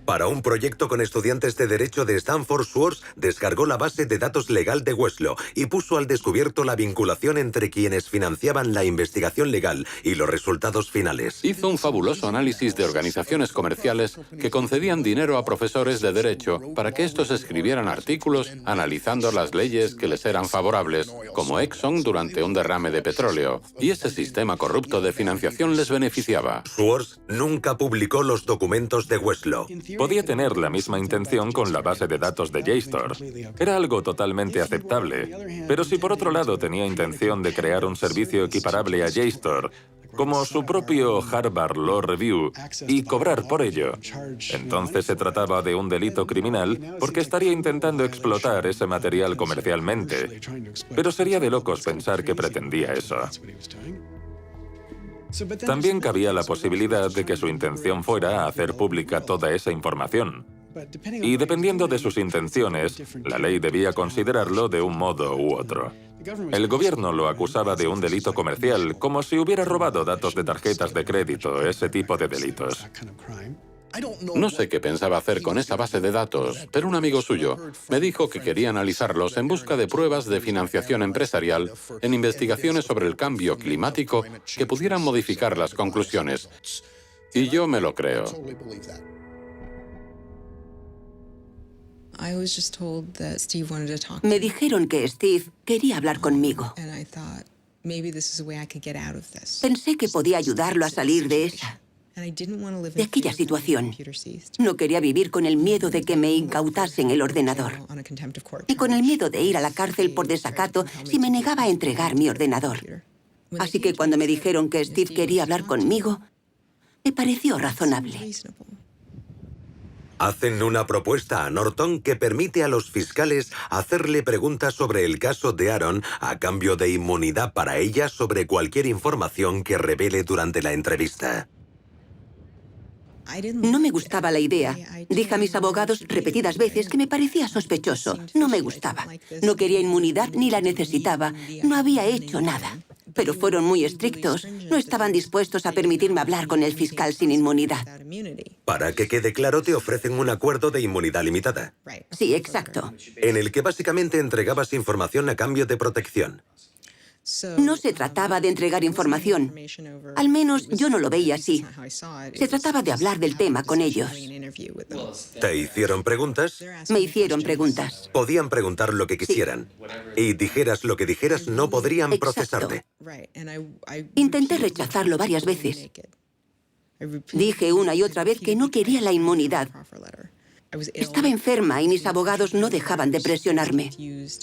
Speaker 15: Para un proyecto con estudiantes de Derecho de Stanford, Swords descargó la base de datos legal de Westlaw y puso al descubierto la vinculación entre quienes financiaban la investigación legal y los resultados finales.
Speaker 13: Hizo un fabuloso análisis de organizaciones comerciales que concedían dinero a profesores de Derecho para que estos escribieran artículos analizando las leyes que les eran favorables, como Exxon durante un derrame de petróleo, y ese sistema corrupto de financiación les beneficiaba.
Speaker 15: Swords nunca publicó los documentos de Westlaw.
Speaker 2: Podía tener la misma intención con la base de datos de JSTOR. Era algo totalmente aceptable. Pero si por otro lado tenía intención de crear un servicio equiparable a JSTOR, como su propio Harvard Law Review, y cobrar por ello. Entonces se trataba de un delito criminal porque estaría intentando explotar ese material comercialmente. Pero sería de locos pensar que pretendía eso. También cabía la posibilidad de que su intención fuera hacer pública toda esa información. Y dependiendo de sus intenciones, la ley debía considerarlo de un modo u otro. El gobierno lo acusaba de un delito comercial, como si hubiera robado datos de tarjetas de crédito, ese tipo de delitos.
Speaker 13: No sé qué pensaba hacer con esa base de datos, pero un amigo suyo me dijo que quería analizarlos en busca de pruebas de financiación empresarial en investigaciones sobre el cambio climático que pudieran modificar las conclusiones. Y yo me lo creo.
Speaker 9: Me dijeron que Steve quería hablar conmigo. Pensé que podía ayudarlo a salir de aquella situación. No quería vivir con el miedo de que me incautasen el ordenador, y con el miedo de ir a la cárcel por desacato si me negaba a entregar mi ordenador. Así que cuando me dijeron que Steve quería hablar conmigo, me pareció razonable.
Speaker 15: Hacen una propuesta a Norton que permite a los fiscales hacerle preguntas sobre el caso de Aaron a cambio de inmunidad para ella sobre cualquier información que revele durante la entrevista.
Speaker 9: No me gustaba la idea. Dije a mis abogados repetidas veces que me parecía sospechoso. No me gustaba. No quería inmunidad ni la necesitaba. No había hecho nada. Pero fueron muy estrictos. No estaban dispuestos a permitirme hablar con el fiscal sin inmunidad.
Speaker 15: Para que quede claro, te ofrecen un acuerdo de inmunidad limitada.
Speaker 9: Sí, exacto.
Speaker 15: En el que básicamente entregabas información a cambio de protección.
Speaker 9: No se trataba de entregar información. Al menos yo no lo veía así. Se trataba de hablar del tema con ellos.
Speaker 15: ¿Te hicieron preguntas?
Speaker 9: Me hicieron preguntas.
Speaker 15: Podían preguntar lo que quisieran. Y dijeras lo que dijeras, no podrían procesarte.
Speaker 9: Intenté rechazarlo varias veces. Dije una y otra vez que no quería la inmunidad. Estaba enferma y mis abogados no dejaban de presionarme.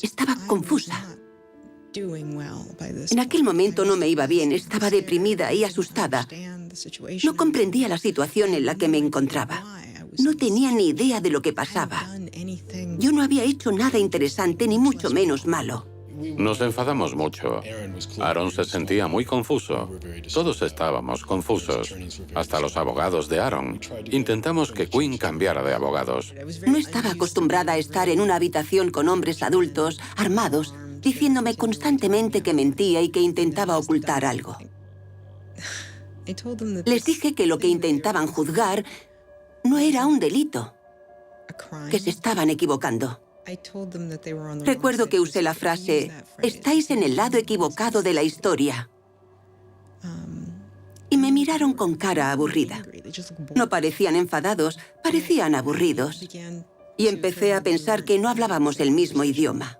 Speaker 9: Estaba confusa. En aquel momento no me iba bien, estaba deprimida y asustada. No comprendía la situación en la que me encontraba. No tenía ni idea de lo que pasaba. Yo no había hecho nada interesante, ni mucho menos malo.
Speaker 13: Nos enfadamos mucho. Aaron se sentía muy confuso. Todos estábamos confusos. Hasta los abogados de Aaron. Intentamos que Quinn cambiara de abogados.
Speaker 9: No estaba acostumbrada a estar en una habitación con hombres adultos, armados, diciéndome constantemente que mentía y que intentaba ocultar algo. Les dije que lo que intentaban juzgar no era un delito, que se estaban equivocando. Recuerdo que usé la frase, estáis en el lado equivocado de la historia. Y me miraron con cara aburrida. No parecían enfadados, parecían aburridos. Y empecé a pensar que no hablábamos el mismo idioma.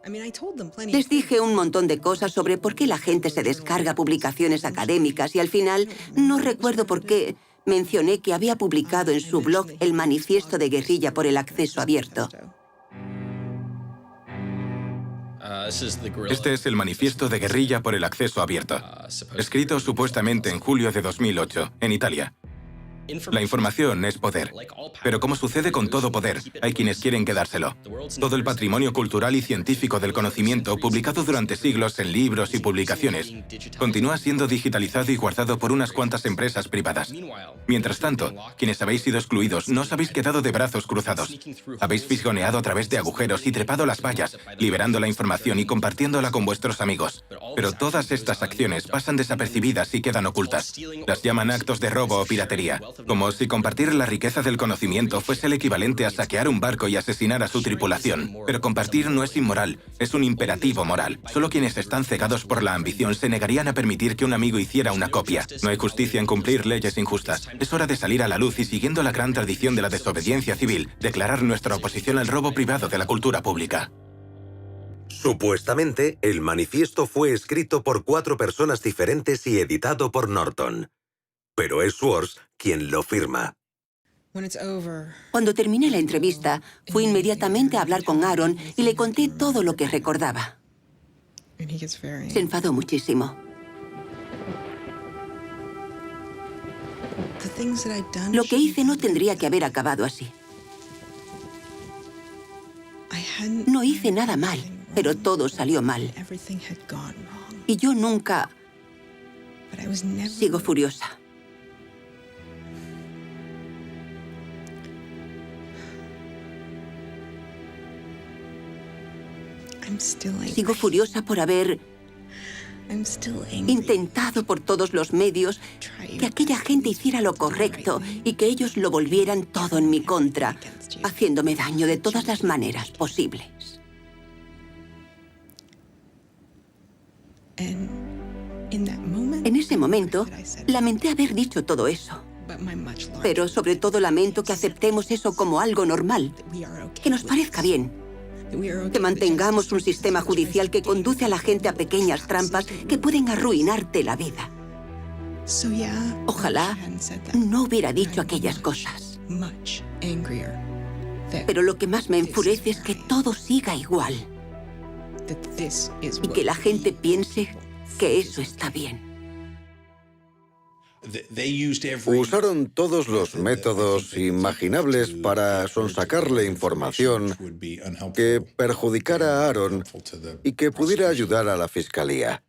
Speaker 9: Les dije un montón de cosas sobre por qué la gente se descarga publicaciones académicas y al final, no recuerdo por qué, mencioné que había publicado en su blog el manifiesto de guerrilla por el acceso abierto.
Speaker 14: Este es el manifiesto de guerrilla por el acceso abierto, escrito supuestamente en julio de 2008, en Italia. La información es poder, pero como sucede con todo poder, hay quienes quieren quedárselo. Todo el patrimonio cultural y científico del conocimiento, publicado durante siglos en libros y publicaciones, continúa siendo digitalizado y guardado por unas cuantas empresas privadas. Mientras tanto, quienes habéis sido excluidos no os habéis quedado de brazos cruzados. Habéis fisgoneado a través de agujeros y trepado las vallas, liberando la información y compartiéndola con vuestros amigos. Pero todas estas acciones pasan desapercibidas y quedan ocultas. Las llaman actos de robo o piratería. Como si compartir la riqueza del conocimiento fuese el equivalente a saquear un barco y asesinar a su tripulación. Pero compartir no es inmoral, es un imperativo moral. Solo quienes están cegados por la ambición se negarían a permitir que un amigo hiciera una copia. No hay justicia en cumplir leyes injustas. Es hora de salir a la luz y, siguiendo la gran tradición de la desobediencia civil, declarar nuestra oposición al robo privado de la cultura pública.
Speaker 15: Supuestamente, el manifiesto fue escrito por 4 personas diferentes y editado por Norton. Pero es Schwartz quien lo firma.
Speaker 9: Cuando terminé la entrevista, fui inmediatamente a hablar con Aaron y le conté todo lo que recordaba. Se enfadó muchísimo. Lo que hice no tendría que haber acabado así. No hice nada mal, pero todo salió mal. Y yo nunca... Sigo furiosa. Sigo furiosa por haber intentado por todos los medios que aquella gente hiciera lo correcto y que ellos lo volvieran todo en mi contra, haciéndome daño de todas las maneras posibles. En ese momento, lamenté haber dicho todo eso. Pero sobre todo lamento que aceptemos eso como algo normal, que nos parezca bien. Que mantengamos un sistema judicial que conduce a la gente a pequeñas trampas que pueden arruinarte la vida. Ojalá no hubiera dicho aquellas cosas. Pero lo que más me enfurece es que todo siga igual. Y que la gente piense que eso está bien.
Speaker 20: Usaron todos los métodos imaginables para sonsacarle información que perjudicara a Aaron y que pudiera ayudar a la fiscalía.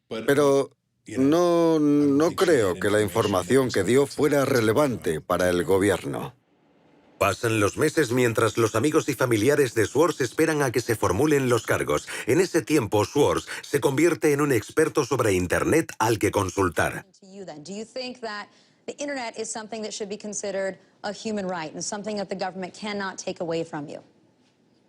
Speaker 20: Pero no creo que la información que dio fuera relevante para el gobierno.
Speaker 15: Pasan los meses mientras los amigos y familiares de Swords esperan a que se formulen los cargos. En ese tiempo, Swords se convierte en un experto sobre Internet al que consultar.
Speaker 4: Do you think that the internet is something that should be considered a human right and something that the government cannot take away from you?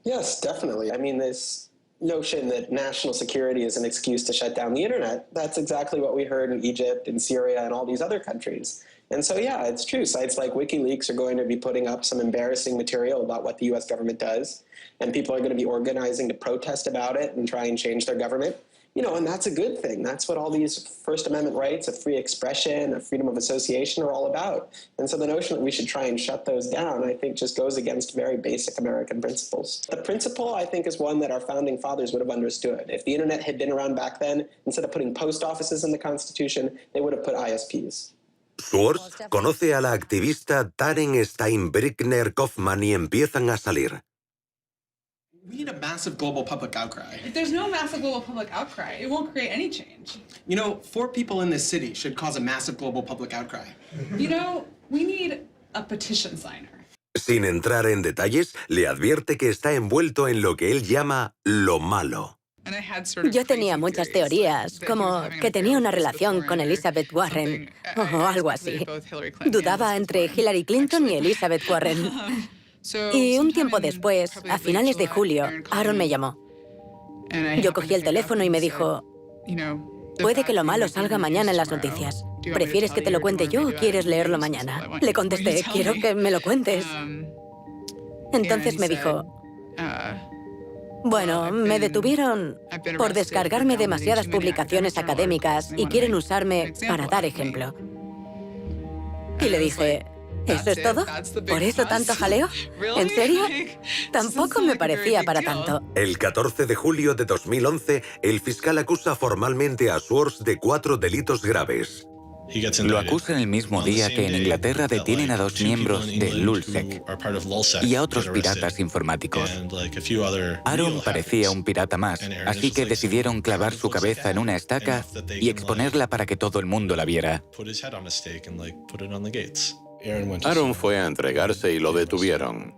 Speaker 11: Yes, definitely. I mean, this notion that national security is an excuse to shut down the internet, that's exactly what we heard in Egypt and Syria and all these other countries. And so, yeah, it's true. Sites like WikiLeaks are going to be putting up some embarrassing material about what the U.S. government does, and people are going to be organizing to protest about it and try and change their government. You know, and that's a good thing. That's what all these First Amendment rights of free expression, of freedom of association are all about. And so the notion that we should try and shut those down, I think, just goes against very basic American principles. The principle, I think, is one that our founding fathers would have understood. If the internet had been around back then, instead of putting post offices in the Constitution, they would have put ISPs.
Speaker 15: Swords conoce a la activista Taryn Steinbrückner Kaufman y empiezan a salir.
Speaker 22: We need a massive global public outcry.
Speaker 23: If there's no massive global public outcry, it won't create any change.
Speaker 22: You know, 4 people in this city should cause a massive global public outcry.
Speaker 23: You know, we need a petition signer.
Speaker 15: Sin entrar en detalles, le advierte que está envuelto en lo que él llama lo malo.
Speaker 18: Yo tenía muchas teorías, como que tenía una relación con Elizabeth Warren, o algo así. Dudaba entre Hillary Clinton y Elizabeth Warren. Y un tiempo después, a finales de julio, Aaron me llamó. Yo cogí el teléfono y me dijo, puede que lo malo salga mañana en las noticias. ¿Prefieres que te lo cuente yo o quieres leerlo mañana? Le contesté, quiero que me lo cuentes. Entonces me dijo, bueno, me detuvieron por descargarme demasiadas publicaciones académicas y quieren usarme para dar ejemplo. Y le dije, ¿eso es todo? ¿Por eso tanto jaleo? ¿En serio? Tampoco me parecía para tanto.
Speaker 15: El 14 de julio de 2011, el fiscal acusa formalmente a Swords de 4 delitos graves.
Speaker 3: Lo acusan el mismo día que en Inglaterra detienen a 2 miembros de Lulzsec y a otros piratas informáticos. Aaron parecía un pirata más, así que decidieron clavar su cabeza en una estaca y exponerla para que todo el mundo la viera.
Speaker 13: Aaron fue a entregarse y lo detuvieron.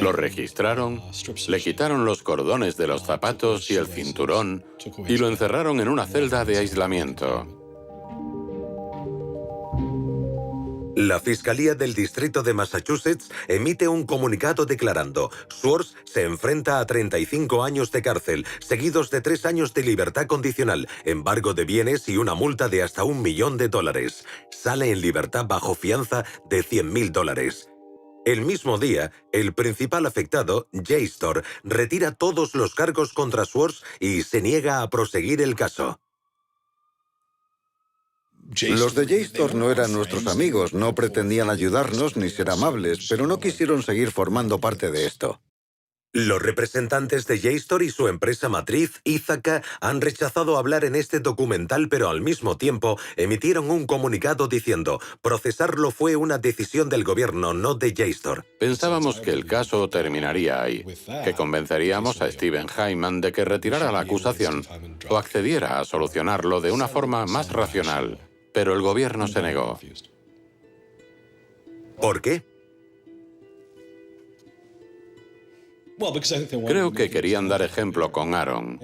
Speaker 13: Lo registraron, le quitaron los cordones de los zapatos y el cinturón y lo encerraron en una celda de aislamiento.
Speaker 15: La Fiscalía del Distrito de Massachusetts emite un comunicado declarando: Swords se enfrenta a 35 años de cárcel, seguidos de 3 años de libertad condicional, embargo de bienes y una multa de hasta $1 millón. Sale en libertad bajo fianza de $100.000. El mismo día, el principal afectado, JSTOR, retira todos los cargos contra Swords y se niega a proseguir el caso.
Speaker 20: Los de JSTOR no eran nuestros amigos, no pretendían ayudarnos ni ser amables, pero no quisieron seguir formando parte de esto.
Speaker 15: Los representantes de JSTOR y su empresa matriz, Ithaca, han rechazado hablar en este documental, pero al mismo tiempo emitieron un comunicado diciendo: procesarlo fue una decisión del gobierno, no de JSTOR.
Speaker 13: Pensábamos que el caso terminaría ahí, que convenceríamos a Steven Hyman de que retirara la acusación o accediera a solucionarlo de una forma más racional, pero el gobierno se negó.
Speaker 15: ¿Por qué?
Speaker 13: Creo que querían dar ejemplo con Aaron.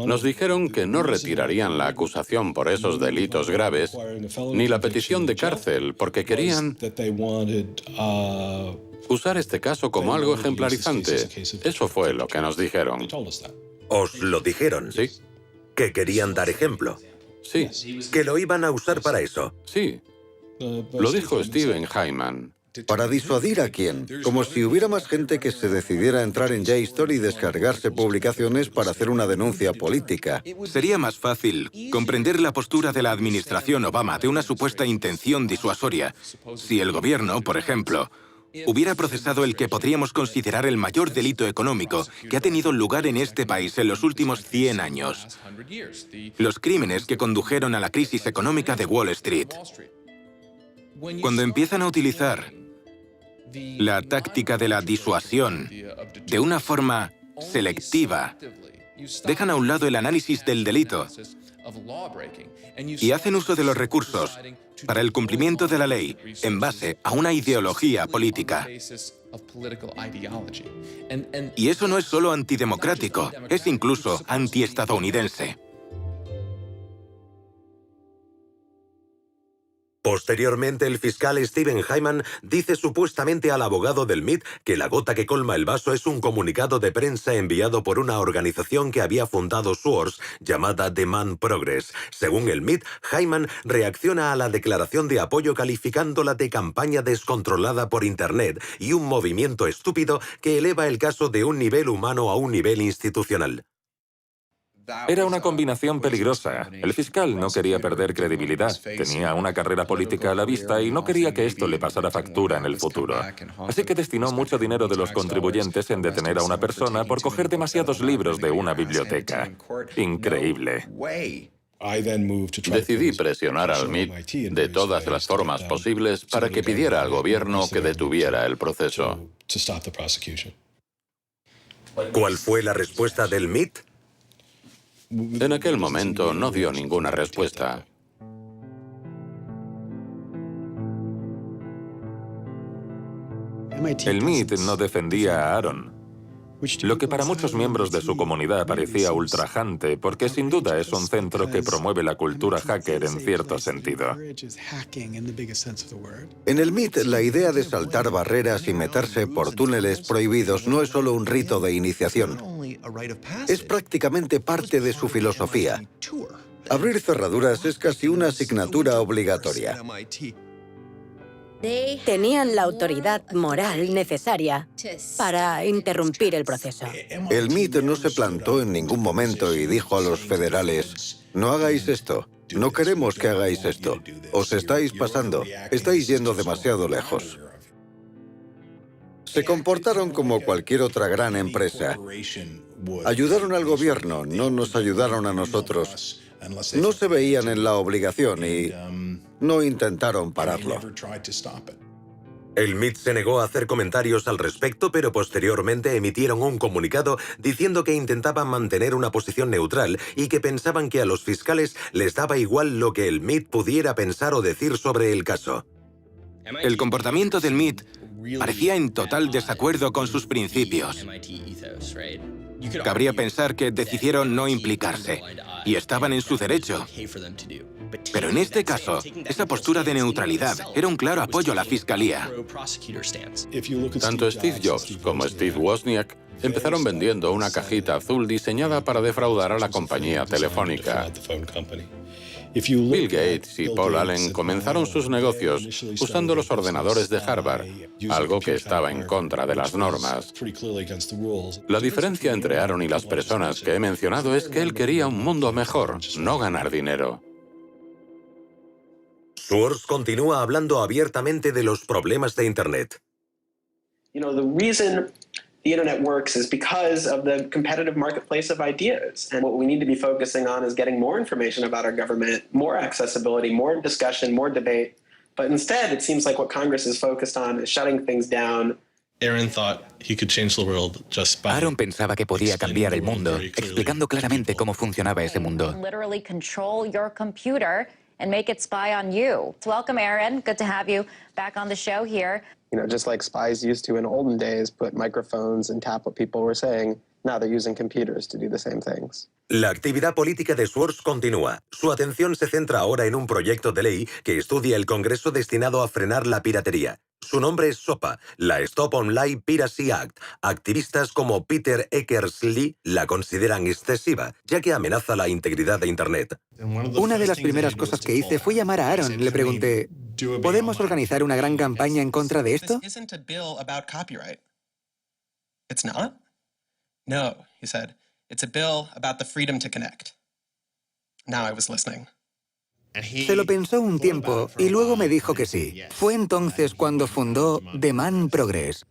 Speaker 13: Nos dijeron que no retirarían la acusación por esos delitos graves, ni la petición de cárcel, porque querían usar este caso como algo ejemplarizante. Eso fue lo que nos dijeron.
Speaker 15: ¿Os lo dijeron?
Speaker 13: Sí.
Speaker 15: ¿Que querían dar ejemplo?
Speaker 13: Sí.
Speaker 15: ¿Que lo iban a usar para eso?
Speaker 13: Sí. Lo dijo Steven Hyman.
Speaker 20: ¿Para disuadir a quién? Como si hubiera más gente que se decidiera a entrar en JSTOR y descargarse publicaciones para hacer una denuncia política.
Speaker 14: Sería más fácil comprender la postura de la administración Obama de una supuesta intención disuasoria si el gobierno, por ejemplo, hubiera procesado el que podríamos considerar el mayor delito económico que ha tenido lugar en este país en los últimos 100 años. Los crímenes que condujeron a la crisis económica de Wall Street. Cuando empiezan a utilizar la táctica de la disuasión de una forma selectiva, dejan a un lado el análisis del delito y hacen uso de los recursos para el cumplimiento de la ley en base a una ideología política. Y eso no es solo antidemocrático, es incluso antiestadounidense.
Speaker 15: Posteriormente, el fiscal Steven Hyman dice supuestamente al abogado del MIT que la gota que colma el vaso es un comunicado de prensa enviado por una organización que había fundado Swords llamada Demand Progress. Según el MIT, Hyman reacciona a la declaración de apoyo calificándola de campaña descontrolada por Internet y un movimiento estúpido que eleva el caso de un nivel humano a un nivel institucional.
Speaker 2: Era una combinación peligrosa. El fiscal no quería perder credibilidad, tenía una carrera política a la vista y no quería que esto le pasara factura en el futuro. Así que destinó mucho dinero de los contribuyentes en detener a una persona por coger demasiados libros de una biblioteca. Increíble.
Speaker 13: Decidí presionar al MIT de todas las formas posibles para que pidiera al gobierno que detuviera el proceso.
Speaker 15: ¿Cuál fue la respuesta del MIT?
Speaker 13: En aquel momento no dio ninguna respuesta.
Speaker 2: El MIT no defendía a Aaron, lo que para muchos miembros de su comunidad parecía ultrajante, porque sin duda es un centro que promueve la cultura hacker en cierto sentido.
Speaker 20: En el MIT, la idea de saltar barreras y meterse por túneles prohibidos no es solo un rito de iniciación. Es prácticamente parte de su filosofía. Abrir cerraduras es casi una asignatura obligatoria.
Speaker 18: Tenían la autoridad moral necesaria para interrumpir el proceso.
Speaker 20: El MIT no se plantó en ningún momento y dijo a los federales: no hagáis esto, no queremos que hagáis esto, os estáis pasando, estáis yendo demasiado lejos. Se comportaron como cualquier otra gran empresa. Ayudaron al gobierno, no nos ayudaron a nosotros. No se veían en la obligación y no intentaron pararlo.
Speaker 15: El MIT se negó a hacer comentarios al respecto, pero posteriormente emitieron un comunicado diciendo que intentaban mantener una posición neutral y que pensaban que a los fiscales les daba igual lo que el MIT pudiera pensar o decir sobre el caso.
Speaker 14: El comportamiento del MIT parecía en total desacuerdo con sus principios. Cabría pensar que decidieron no implicarse, y estaban en su derecho. Pero en este caso, esa postura de neutralidad era un claro apoyo a la fiscalía.
Speaker 13: Tanto Steve Jobs como Steve Wozniak empezaron vendiendo una cajita azul diseñada para defraudar a la compañía telefónica. Bill Gates y Paul Allen comenzaron sus negocios usando los ordenadores de Harvard, algo que estaba en contra de las normas. La diferencia entre Aaron y las personas que he mencionado es que él quería un mundo mejor, no ganar dinero.
Speaker 15: Swords continúa hablando abiertamente de los problemas de Internet.
Speaker 11: the internet works is because of the competitive marketplace of ideas. And what we need to be focusing on is getting more information about our government, more accessibility, more discussion, more debate. But instead, it seems like what Congress is focused on is shutting things down.
Speaker 3: Aaron pensaba que podía cambiar el mundo, explicando claramente cómo funcionaba ese mundo.
Speaker 6: Literally control your computer and make it spy on you. Welcome, Aaron. Good to have you back on the show here.
Speaker 11: You know, just like spies used to in olden days put microphones and tap what people were saying, now they're using computers to do the same things.
Speaker 15: La actividad política de Swartz continúa. Su atención se centra ahora en un proyecto de ley que estudia el Congreso destinado a frenar la piratería. Su nombre es SOPA, la Stop Online Piracy Act. Activistas como Peter Eckersley la consideran excesiva, ya que amenaza la integridad de Internet.
Speaker 16: Una de las primeras cosas que hice fue llamar a Aaron. Le pregunté, ¿podemos organizar una gran campaña en contra de esto?
Speaker 11: This isn't a bill about copyright. It's not? No, he said. It's a bill about the freedom to connect. Now I was listening.
Speaker 16: Se lo pensó un tiempo y luego me dijo que sí. Fue entonces cuando fundó Demand Progress.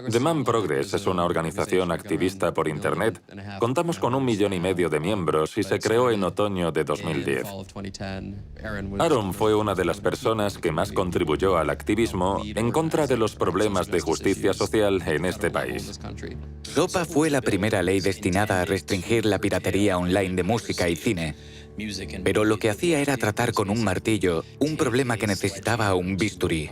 Speaker 2: Demand Progress es una organización activista por Internet. Contamos con 1,5 millones de miembros y se creó en otoño de 2010. Aaron fue una de las personas que más contribuyó al activismo en contra de los problemas de justicia social en este país.
Speaker 3: SOPA fue la primera ley destinada a restringir la piratería online de música y cine. Pero lo que hacía era tratar con un martillo un problema que necesitaba un bisturí.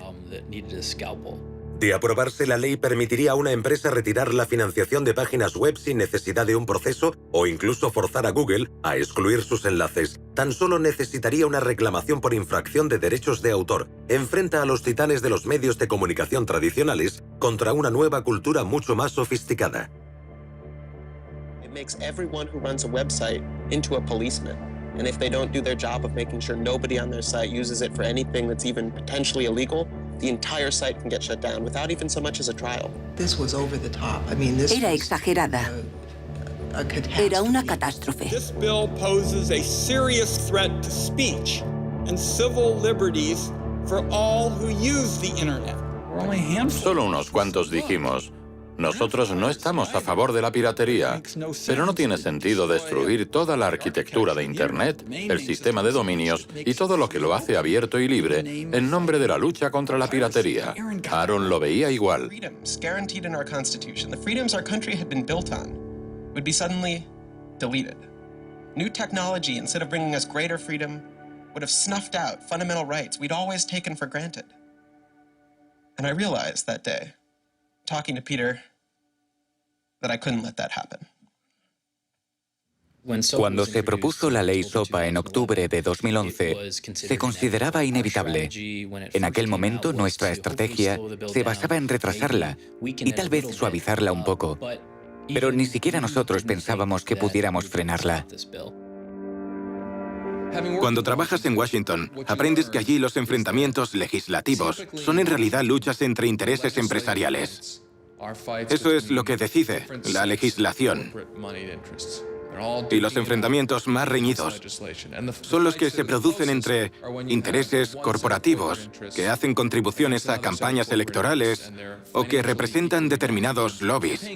Speaker 15: De aprobarse la ley, permitiría a una empresa retirar la financiación de páginas web sin necesidad de un proceso o incluso forzar a Google a excluir sus enlaces. Tan solo necesitaría una reclamación por infracción de derechos de autor. Enfrenta a los titanes de los medios de comunicación tradicionales contra una nueva cultura mucho más sofisticada.
Speaker 11: It makes everyone who runs a website into a policeman. And if they don't do their job of making sure nobody on their site uses it for anything that's even potentially illegal, the entire site can get shut down without even so much as a trial.
Speaker 9: This was over the top. I mean, this Era exagerada. Era una catástrofe.
Speaker 7: This bill poses a serious threat to speech and civil liberties for all who use the internet.
Speaker 13: Solo unos cuantos dijimos, nosotros no estamos a favor de la piratería, pero no tiene sentido destruir toda la arquitectura de Internet, el sistema de dominios y todo lo que lo hace abierto y libre en nombre de la lucha contra la piratería. Aaron lo veía igual.
Speaker 11: Freedoms guaranteed in our Constitution, the freedoms our country had been built on, would be suddenly deleted. New technology, instead of bringing us greater freedom, would have snuffed out fundamental rights we'd always taken for granted. And I realized that day, talking to Peter, that I couldn't let that happen.
Speaker 3: Cuando se propuso la ley SOPA en octubre de 2011, se consideraba inevitable. En aquel momento, nuestra estrategia se basaba en retrasarla y tal vez suavizarla un poco. Pero ni siquiera nosotros pensábamos que pudiéramos frenarla.
Speaker 14: Cuando trabajas en Washington, aprendes que allí los enfrentamientos legislativos son en realidad luchas entre intereses empresariales. Eso es lo que decide la legislación. Y los enfrentamientos más reñidos son los que se producen entre intereses corporativos que hacen contribuciones a campañas electorales o que representan determinados lobbies.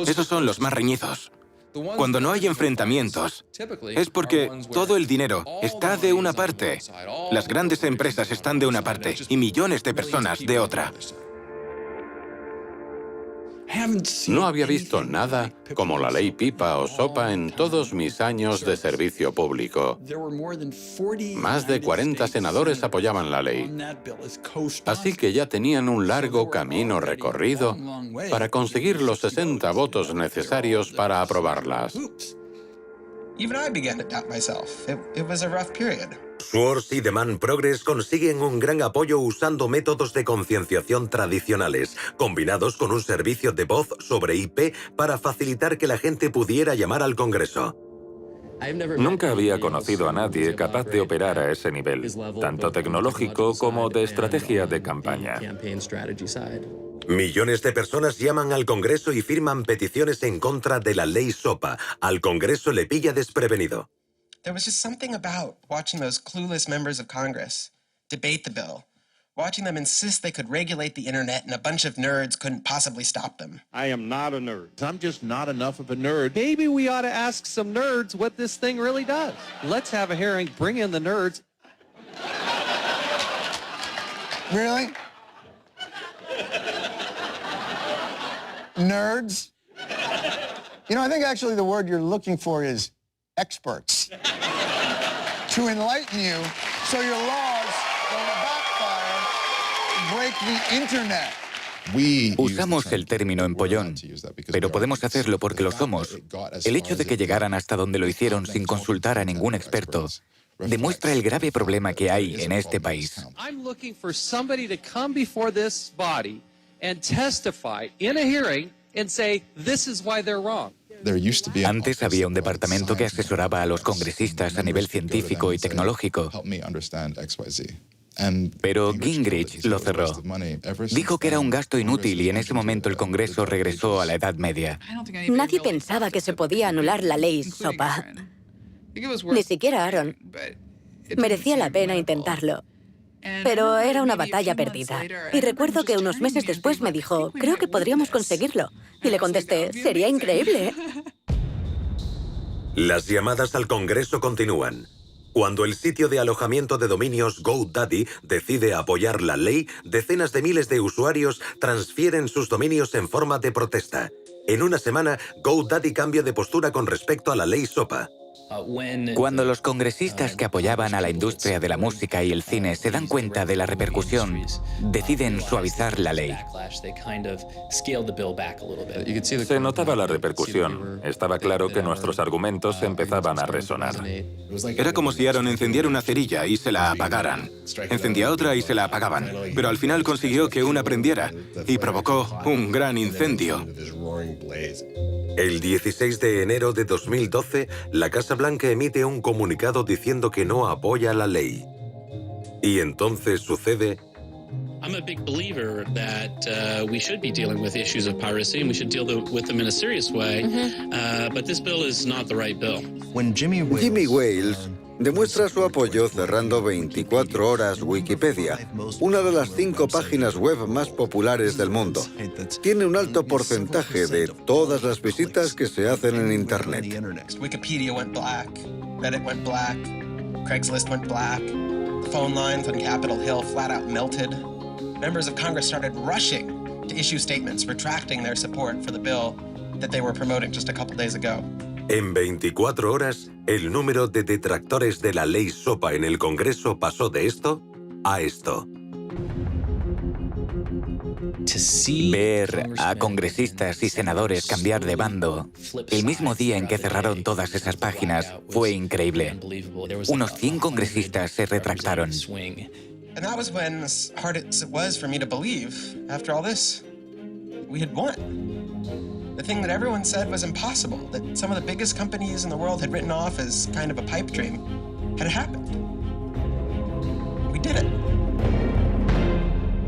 Speaker 14: Esos son los más reñidos. Cuando no hay enfrentamientos, es porque todo el dinero está de una parte, las grandes empresas están de una parte y millones de personas de otra.
Speaker 13: No había visto nada como la ley PIPA o SOPA en todos mis años de servicio público. Más de 40 senadores apoyaban la ley. Así que ya tenían un largo camino recorrido para conseguir los 60 votos necesarios para aprobarlas.
Speaker 11: Even I began to doubt myself. It was a rough period.
Speaker 15: Swartz y Demand Progress consiguen un gran apoyo usando métodos de concienciación tradicionales, combinados con un servicio de voz sobre IP para facilitar que la gente pudiera llamar al Congreso.
Speaker 2: Nunca había conocido a nadie capaz de operar a ese nivel, tanto tecnológico como de estrategia de campaña.
Speaker 15: Millones de personas llaman al Congreso y firman peticiones en contra de la ley SOPA. Al Congreso le pilla desprevenido.
Speaker 11: There was just something about watching those clueless members of Congress debate the bill watching them insist they could regulate the internet and a bunch of nerds couldn't possibly stop them.
Speaker 5: I am not a nerd. I'm just not enough of a nerd. Maybe we ought to ask some nerds what this thing really does. Let's have a hearing, bring in the nerds.
Speaker 8: Really? Nerds? You know, I think actually the word you're looking for is experts. To enlighten you so your laws don't backfire, break the internet.
Speaker 3: Usamos el término empollón, pero podemos hacerlo porque lo somos. El hecho de que llegaran hasta donde lo hicieron sin consultar a ningún experto demuestra el grave problema que hay en este país.
Speaker 5: I'm looking for somebody to come before this body and testify in a hearing and say this is why they're wrong.
Speaker 3: Antes había un departamento que asesoraba a los congresistas a nivel científico y tecnológico. Pero Gingrich lo cerró. Dijo que era un gasto inútil y en ese momento el Congreso regresó a la Edad Media.
Speaker 18: Nadie pensaba que se podía anular la ley SOPA. Ni siquiera Aaron. Merecía la pena intentarlo. Pero era una batalla perdida. Y recuerdo que unos meses después me dijo, creo que podríamos conseguirlo. Y le contesté, sería increíble.
Speaker 15: Las llamadas al Congreso continúan. Cuando el sitio de alojamiento de dominios GoDaddy decide apoyar la ley, decenas de miles de usuarios transfieren sus dominios en forma de protesta. En una semana, GoDaddy cambia de postura con respecto a la ley SOPA.
Speaker 3: Cuando los congresistas que apoyaban a la industria de la música y el cine se dan cuenta de la repercusión, deciden suavizar la ley.
Speaker 2: Se notaba la repercusión. Estaba claro que nuestros argumentos empezaban a resonar.
Speaker 14: Era como si Aaron encendiera una cerilla y se la apagaran. Encendía otra y se la apagaban. Pero al final consiguió que una prendiera y provocó un gran incendio.
Speaker 15: El 16 de enero de 2012, la Casa Blanca emite un comunicado diciendo que no apoya la ley. Y entonces sucede...
Speaker 10: I'm a big believer that we should be dealing with issues of piracy and we should deal with them in a serious way, but this bill is not the right bill.
Speaker 20: Jimmy Wales demuestra su apoyo cerrando 24 horas Wikipedia, una de las 5 páginas web más populares del mundo. Tiene un alto porcentaje de todas las visitas que se hacen en Internet.
Speaker 11: Wikipedia went black, Reddit went black, Craigslist went black, the phone lines on Capitol Hill flat out melted. Members of Congress started rushing to issue statements retracting their support for the bill that they were promoting just a couple days ago.
Speaker 15: En 24 horas, el número de detractores de la ley SOPA en el Congreso pasó de esto a esto.
Speaker 3: Ver a congresistas y senadores cambiar de bando el mismo día en que cerraron todas esas páginas fue increíble. Unos 100 congresistas se retractaron.
Speaker 11: And that was when, as hard as it was for me to believe, after all this, we had won. The thing that everyone said was impossible, that some of the biggest companies in the world had written off as kind of a pipe dream, had happened. We did it.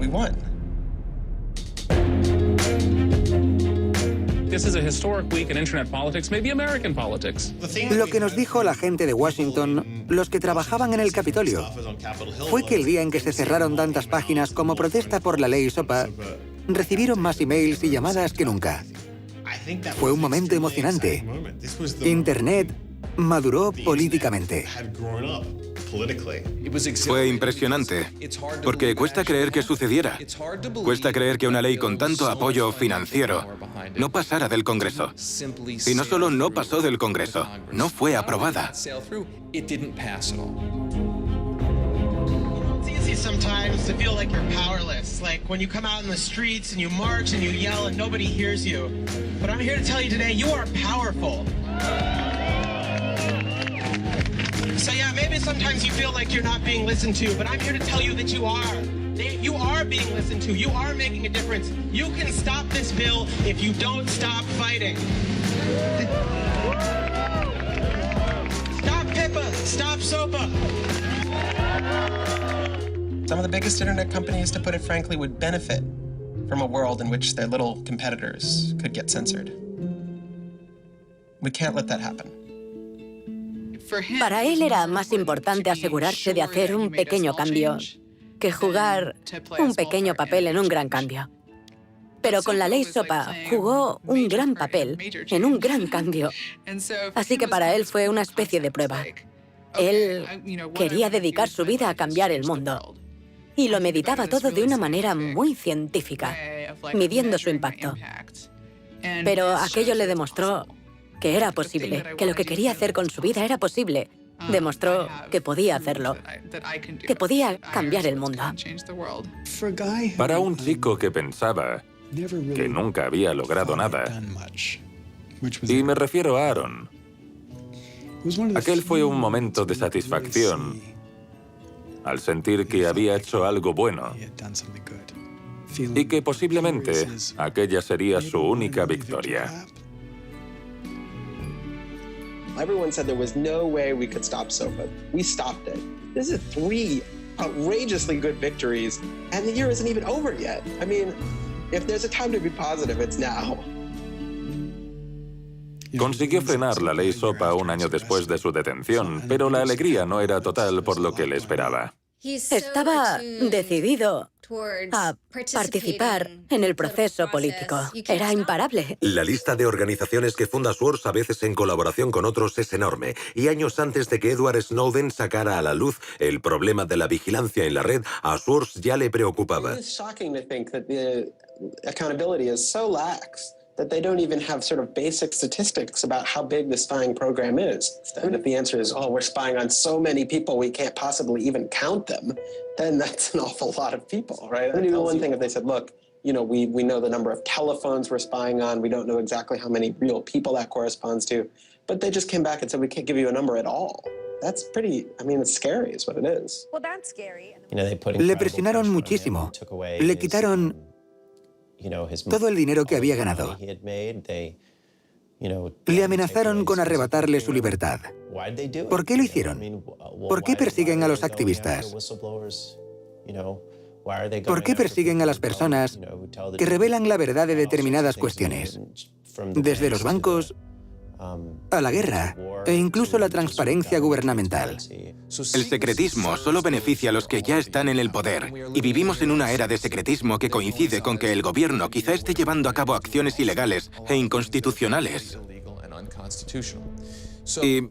Speaker 11: We won.
Speaker 10: This is a historic week in internet politics, maybe American politics.
Speaker 16: Lo que nos dijo la gente de Washington, los que trabajaban en el Capitolio, fue que el día en que se cerraron tantas páginas como protesta por la ley SOPA, recibieron más emails y llamadas que nunca. Fue un momento emocionante. Internet maduró políticamente.
Speaker 14: Fue impresionante, porque cuesta creer que sucediera. Cuesta creer que una ley con tanto apoyo financiero no pasara del Congreso. Y no solo no pasó del Congreso, no fue aprobada.
Speaker 11: Sometimes to feel like you're powerless, like when you come out in the streets and you march and you yell and nobody hears you. But I'm here to tell you today, you are powerful. So yeah, maybe sometimes you feel like you're not being listened to, but I'm here to tell you that you are. You are being listened to. You are making a difference. You can stop this bill if you don't stop fighting. Stop PIPA. Stop SOPA. Some of the biggest internet companies, to put it frankly, would benefit from a world in which their little competitors could get censored. We can't let that happen.
Speaker 18: Para él era más importante asegurarse de hacer un pequeño cambio que jugar un pequeño papel en un gran cambio. Pero con la ley SOPA jugó un gran papel en un gran cambio. Así que para él fue una especie de prueba. Él quería dedicar su vida a cambiar el mundo. Y lo meditaba todo de una manera muy científica, midiendo su impacto. Pero aquello le demostró que era posible, que lo que quería hacer con su vida era posible. Demostró que podía hacerlo, que podía cambiar el mundo.
Speaker 2: Para un chico que pensaba que nunca había logrado nada, y me refiero a Aaron, aquel fue un momento de satisfacción al sentir que había hecho algo bueno y que posiblemente aquella sería su única victoria.
Speaker 11: Everyone said there was no way we could stop SOPA. We stopped it. This is 3 outrageously good victories, and the year isn't even over yet. I mean, if there's a time to be positive, it's now.
Speaker 2: Consiguió frenar la ley SOPA un año después de su detención, pero la alegría no era total por lo que le esperaba.
Speaker 18: Estaba decidido a participar en el proceso político. Era imparable.
Speaker 15: La lista de organizaciones que funda Swords, a veces en colaboración con otros, es enorme. Y años antes de que Edward Snowden sacara a la luz el problema de la vigilancia en la red, a Swords ya le preocupaba.
Speaker 11: It's shocking to think that the accountability is so lax that they don't even have sort of basic statistics about how big the spying program is. And if the answer is, oh, we're spying on so many people we can't possibly even count them, then that's an awful lot of people, right? And one thing if they said, look, you know, we know the number of telephones we're spying on, we don't know exactly how many real people that corresponds to, but they just came back and said, we can't give you a number at all. That's pretty, I mean, it's scary is what it is.
Speaker 4: Well, that's scary.
Speaker 16: Le presionaron muchísimo. Le quitaron todo el dinero que había ganado. Le amenazaron con arrebatarle su libertad. ¿Por qué lo hicieron? ¿Por qué persiguen a los activistas? ¿Por qué persiguen a las personas que revelan la verdad de determinadas cuestiones? Desde los bancos a la guerra e incluso la transparencia gubernamental.
Speaker 14: El secretismo solo beneficia a los que ya están en el poder, y vivimos en una era de secretismo que coincide con que el gobierno quizá esté llevando a cabo acciones ilegales e inconstitucionales. Y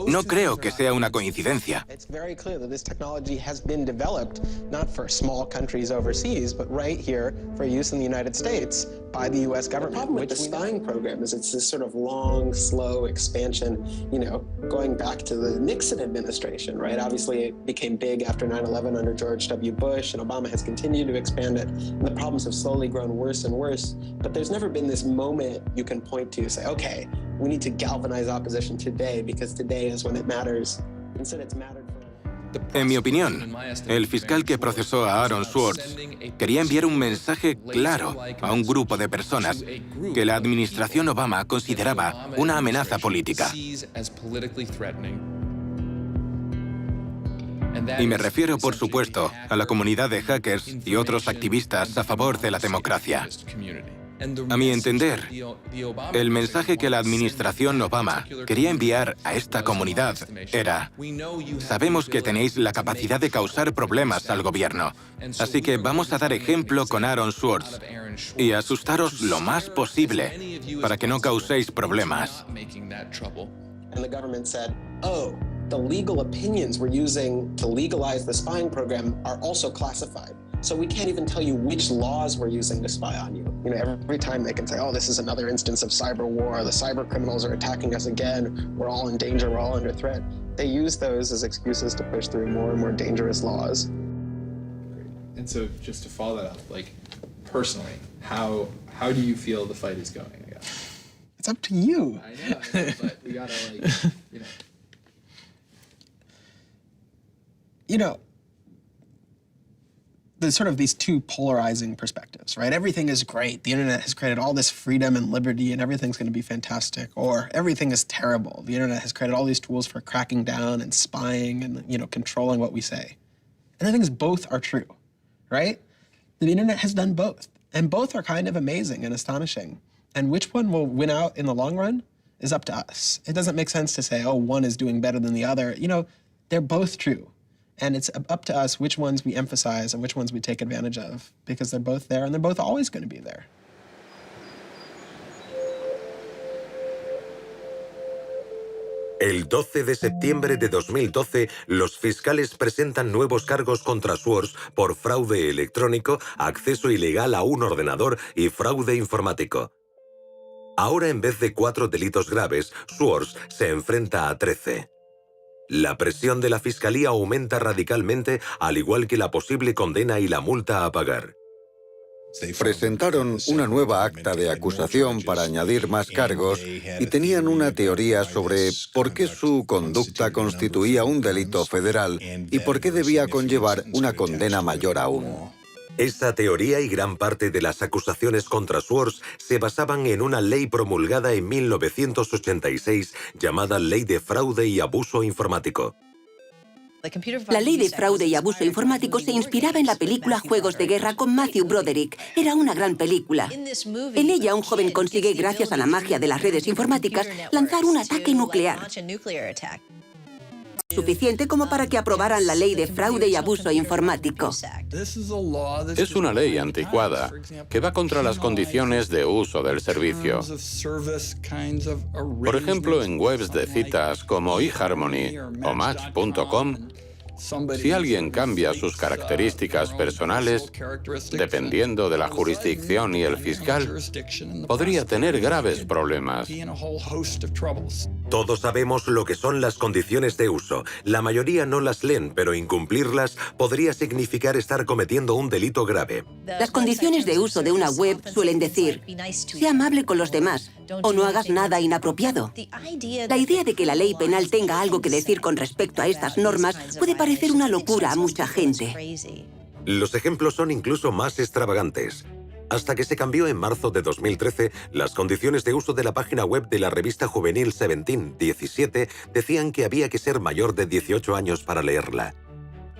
Speaker 14: no creo que sea una coincidencia.
Speaker 11: It's very clear that this technology has been developed not for small countries overseas, but right here for use in the United States by the U.S. government. The problem with the spying program is it's this sort of long, slow expansion, you know, going back to the Nixon administration, right? Obviously, it became big after 9/11 under George W. Bush, and Obama has continued to expand it, and the problems have slowly grown worse and worse. But there's never been this moment you can point to, say, okay, we need to galvanize opposition today because today is when it matters. Instead, it's mattered for...
Speaker 14: En mi opinión, el fiscal que procesó a Aaron Swartz quería enviar un mensaje claro a un grupo de personas que la administración Obama consideraba una amenaza política. Y me refiero, por supuesto, a la comunidad de hackers y otros activistas a favor de la democracia. A mi entender, el mensaje que la administración Obama quería enviar a esta comunidad era: sabemos que tenéis la capacidad de causar problemas al gobierno, así que vamos a dar ejemplo con Aaron Swartz y asustaros lo más posible para que no causéis problemas.
Speaker 11: And the government said, oh, the legal opinions we're using to legalize the spying program are also classified. So we can't even tell you which laws we're using to spy on you. You know, every time they can say, oh, this is another instance of cyber war, the cyber criminals are attacking us again, we're all in danger, we're all under threat. They use those as excuses to push through more and more dangerous laws.
Speaker 12: And so just to follow that up, like, personally, how do you feel the fight is going, I guess?
Speaker 21: It's up to you.
Speaker 12: I know, but we gotta, like, you know.
Speaker 21: You know, there's sort of these two polarizing perspectives, right? Everything is great. The internet has created all this freedom and liberty and everything's going to be fantastic. Or everything is terrible. The internet has created all these tools for cracking down and spying and, you know, controlling what we say. And I think both are true, right? The internet has done both. And both are kind of amazing and astonishing. And which one will win out in the long run is up to us. It doesn't make sense to say, oh, one is doing better than the other. You know, they're both true. And it's up to us which ones we emphasize and which ones we take advantage of, because they're both there and they're both always going to be there.
Speaker 15: El 12 de septiembre de 2012, los fiscales presentan nuevos cargos contra Swords por fraude electrónico, acceso ilegal a un ordenador y fraude informático. Ahora, en vez de 4 delitos graves, Swords se enfrenta a 13. La presión de la fiscalía aumenta radicalmente, al igual que la posible condena y la multa a pagar.
Speaker 20: Presentaron una nueva acta de acusación para añadir más cargos y tenían una teoría sobre por qué su conducta constituía un delito federal y por qué debía conllevar una condena mayor aún.
Speaker 15: Esa teoría y gran parte de las acusaciones contra Swords se basaban en una ley promulgada en 1986 llamada Ley de Fraude y Abuso Informático.
Speaker 9: La ley de fraude y abuso informático se inspiraba en la película Juegos de Guerra con Matthew Broderick. Era una gran película. En ella, un joven consigue, gracias a la magia de las redes informáticas, lanzar un ataque nuclear. Suficiente como para que aprobaran la ley de fraude y abuso informático.
Speaker 13: Es una ley anticuada que va contra las condiciones de uso del servicio. Por ejemplo, en webs de citas como eHarmony o Match.com, si alguien cambia sus características personales, dependiendo de la jurisdicción y el fiscal, podría tener graves problemas.
Speaker 15: Todos sabemos lo que son las condiciones de uso. La mayoría no las leen, pero incumplirlas podría significar estar cometiendo un delito grave.
Speaker 9: Las condiciones de uso de una web suelen decir: sea amable con los demás o no hagas nada inapropiado. La idea de que la ley penal tenga algo que decir con respecto a estas normas puede parecer una locura a mucha gente.
Speaker 15: Los ejemplos son incluso más extravagantes. Hasta que se cambió en marzo de 2013, las condiciones de uso de la página web de la revista juvenil 17 decían que había que ser mayor de 18 años para leerla.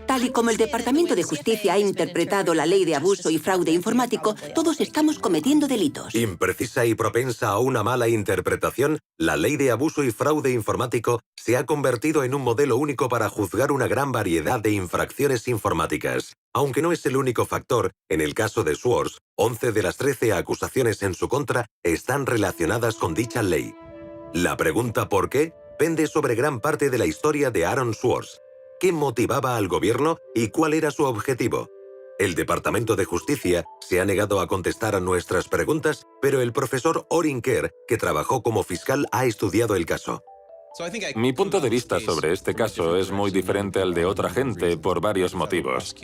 Speaker 9: Tal y como el Departamento de Justicia ha interpretado la ley de abuso y fraude informático, todos estamos cometiendo delitos.
Speaker 15: Imprecisa y propensa a una mala interpretación, la ley de abuso y fraude informático se ha convertido en un modelo único para juzgar una gran variedad de infracciones informáticas. Aunque no es el único factor, en el caso de Swords, 11 de las 13 acusaciones en su contra están relacionadas con dicha ley. La pregunta ¿por qué? Pende sobre gran parte de la historia de Aaron Swords. ¿Qué motivaba al gobierno y cuál era su objetivo? El Departamento de Justicia se ha negado a contestar a nuestras preguntas, pero el profesor Orin Kerr, que trabajó como fiscal, ha estudiado el caso.
Speaker 2: Mi punto de vista sobre este caso es muy diferente al de otra gente por varios motivos.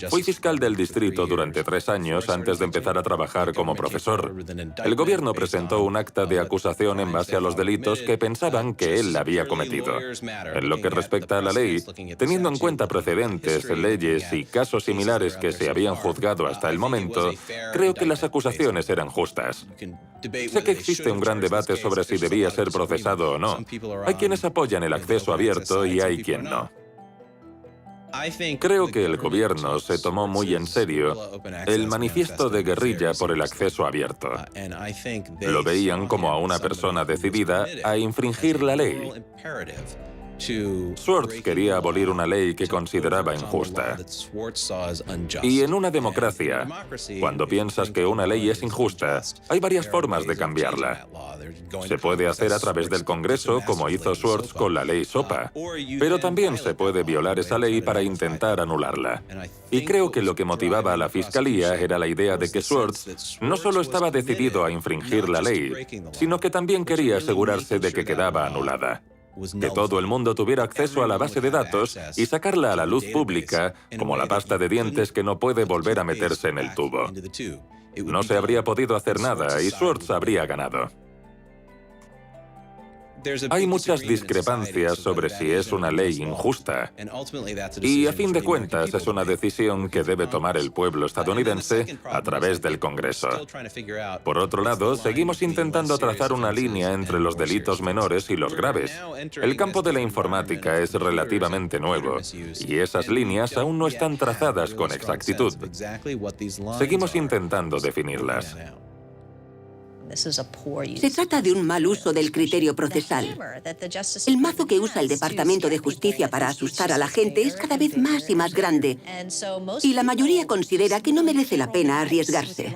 Speaker 2: Fui fiscal del distrito durante 3 años antes de empezar a trabajar como profesor. El gobierno presentó un acta de acusación en base a los delitos que pensaban que él había cometido. En lo que respecta a la ley, teniendo en cuenta precedentes, leyes y casos similares que se habían juzgado hasta el momento, creo que las acusaciones eran justas. Sé que existe un gran debate sobre si debía ser procesado o no. Hay quienes apoyan el acceso abierto y hay quien no. Creo que el gobierno se tomó muy en serio el manifiesto de guerrilla por el acceso abierto. Lo veían como a una persona decidida a infringir la ley. Swords quería abolir una ley que consideraba injusta. Y en una democracia, cuando piensas que una ley es injusta, hay varias formas de cambiarla. Se puede hacer a través del Congreso, como hizo Swords con la ley SOPA, pero también se puede violar esa ley para intentar anularla. Y creo que lo que motivaba a la Fiscalía era la idea de que Swords no solo estaba decidido a infringir la ley, sino que también quería asegurarse de que quedaba anulada. Que todo el mundo tuviera acceso a la base de datos y sacarla a la luz pública, como la pasta de dientes que no puede volver a meterse en el tubo. No se habría podido hacer nada y Swords habría ganado. Hay muchas discrepancias sobre si es una ley injusta. Y a fin de cuentas es una decisión que debe tomar el pueblo estadounidense a través del Congreso. Por otro lado, seguimos intentando trazar una línea entre los delitos menores y los graves. El campo de la informática es relativamente nuevo y esas líneas aún no están trazadas con exactitud. Seguimos intentando definirlas.
Speaker 9: Se trata de un mal uso del criterio procesal. El mazo que usa el Departamento de Justicia para asustar a la gente es cada vez más y más grande. Y la mayoría considera que no merece la pena arriesgarse.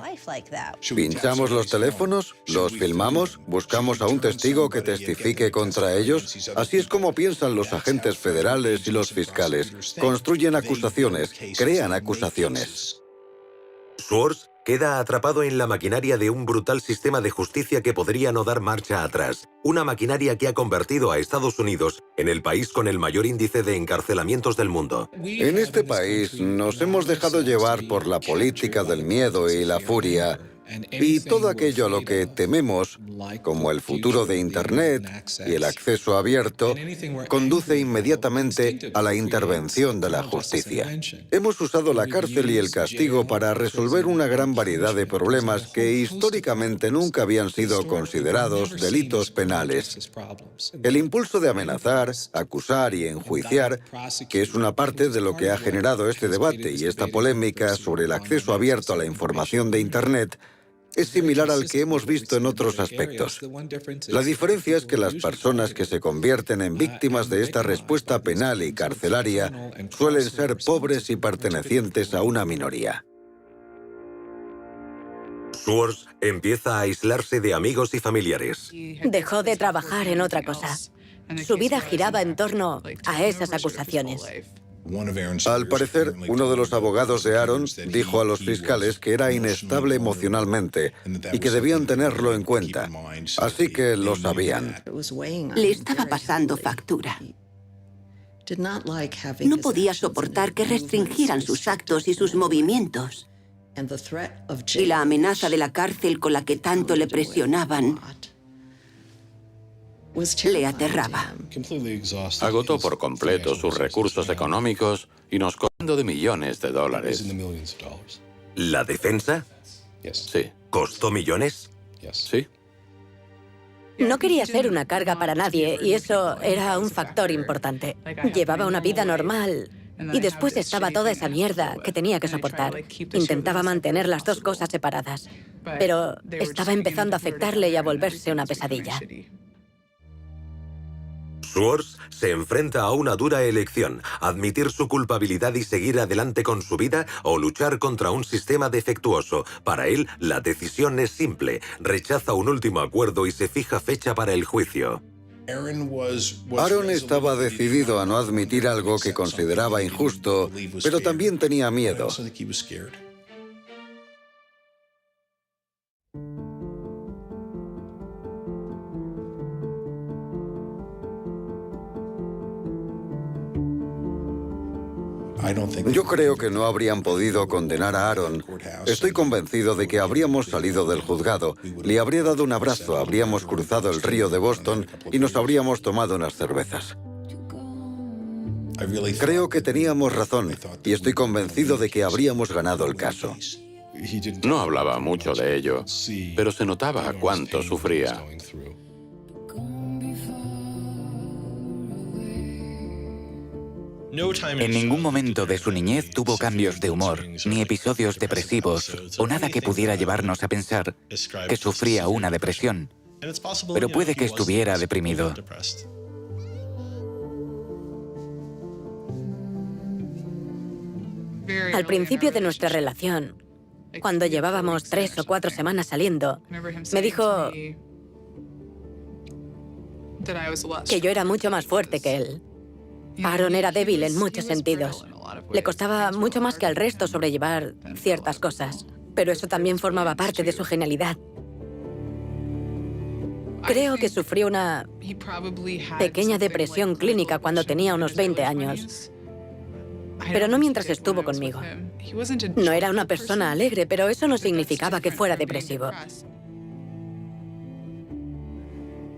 Speaker 20: ¿Pinchamos los teléfonos? ¿Los filmamos? ¿Buscamos a un testigo que testifique contra ellos? Así es como piensan los agentes federales y los fiscales. Construyen acusaciones, crean acusaciones.
Speaker 15: Schwartz queda atrapado en la maquinaria de un brutal sistema de justicia que podría no dar marcha atrás. Una maquinaria que ha convertido a Estados Unidos en el país con el mayor índice de encarcelamientos del mundo.
Speaker 20: En este país nos hemos dejado llevar por la política del miedo y la furia. Y todo aquello a lo que tememos, como el futuro de Internet y el acceso abierto, conduce inmediatamente a la intervención de la justicia. Hemos usado la cárcel y el castigo para resolver una gran variedad de problemas que históricamente nunca habían sido considerados delitos penales. El impulso de amenazar, acusar y enjuiciar, que es una parte de lo que ha generado este debate y esta polémica sobre el acceso abierto a la información de Internet, es similar al que hemos visto en otros aspectos. La diferencia es que las personas que se convierten en víctimas de esta respuesta penal y carcelaria suelen ser pobres y pertenecientes a una minoría.
Speaker 15: Schwartz empieza a aislarse de amigos y familiares.
Speaker 18: Dejó de trabajar en otra cosa. Su vida giraba en torno a esas acusaciones.
Speaker 20: Al parecer, uno de los abogados de Aaron dijo a los fiscales que era inestable emocionalmente y que debían tenerlo en cuenta. Así que lo sabían.
Speaker 9: Le estaba pasando factura. No podía soportar que restringieran sus actos y sus movimientos. Y la amenaza de la cárcel con la que tanto le presionaban le aterraba.
Speaker 13: Agotó por completo sus recursos económicos y nos cobrando de millones de dólares.
Speaker 15: ¿La defensa?
Speaker 13: Sí.
Speaker 15: ¿Costó millones?
Speaker 13: Sí.
Speaker 18: No quería ser una carga para nadie y eso era un factor importante. Llevaba una vida normal y después estaba toda esa mierda que tenía que soportar. Intentaba mantener las dos cosas separadas, pero estaba empezando a afectarle y a volverse una pesadilla.
Speaker 15: Schwartz se enfrenta a una dura elección: admitir su culpabilidad y seguir adelante con su vida o luchar contra un sistema defectuoso. Para él, la decisión es simple: rechaza un último acuerdo y se fija fecha para el juicio.
Speaker 20: Aaron estaba decidido a no admitir algo que consideraba injusto, pero también tenía miedo. Yo creo que no habrían podido condenar a Aaron. Estoy convencido de que habríamos salido del juzgado, le habría dado un abrazo, habríamos cruzado el río de Boston y nos habríamos tomado unas cervezas. Creo que teníamos razón y estoy convencido de que habríamos ganado el caso.
Speaker 13: No hablaba mucho de ello, pero se notaba cuánto sufría.
Speaker 3: En ningún momento de su niñez tuvo cambios de humor, ni episodios depresivos, o nada que pudiera llevarnos a pensar que sufría una depresión. Pero puede que estuviera deprimido.
Speaker 18: Al principio de nuestra relación, cuando llevábamos 3 o 4 semanas saliendo, me dijo que yo era mucho más fuerte que él. Aaron era débil en muchos sentidos. Le costaba mucho más que al resto sobrellevar ciertas cosas, pero eso también formaba parte de su genialidad. Creo que sufrió una pequeña depresión clínica cuando tenía unos 20 años, pero no mientras estuvo conmigo. No era una persona alegre, pero eso no significaba que fuera depresivo.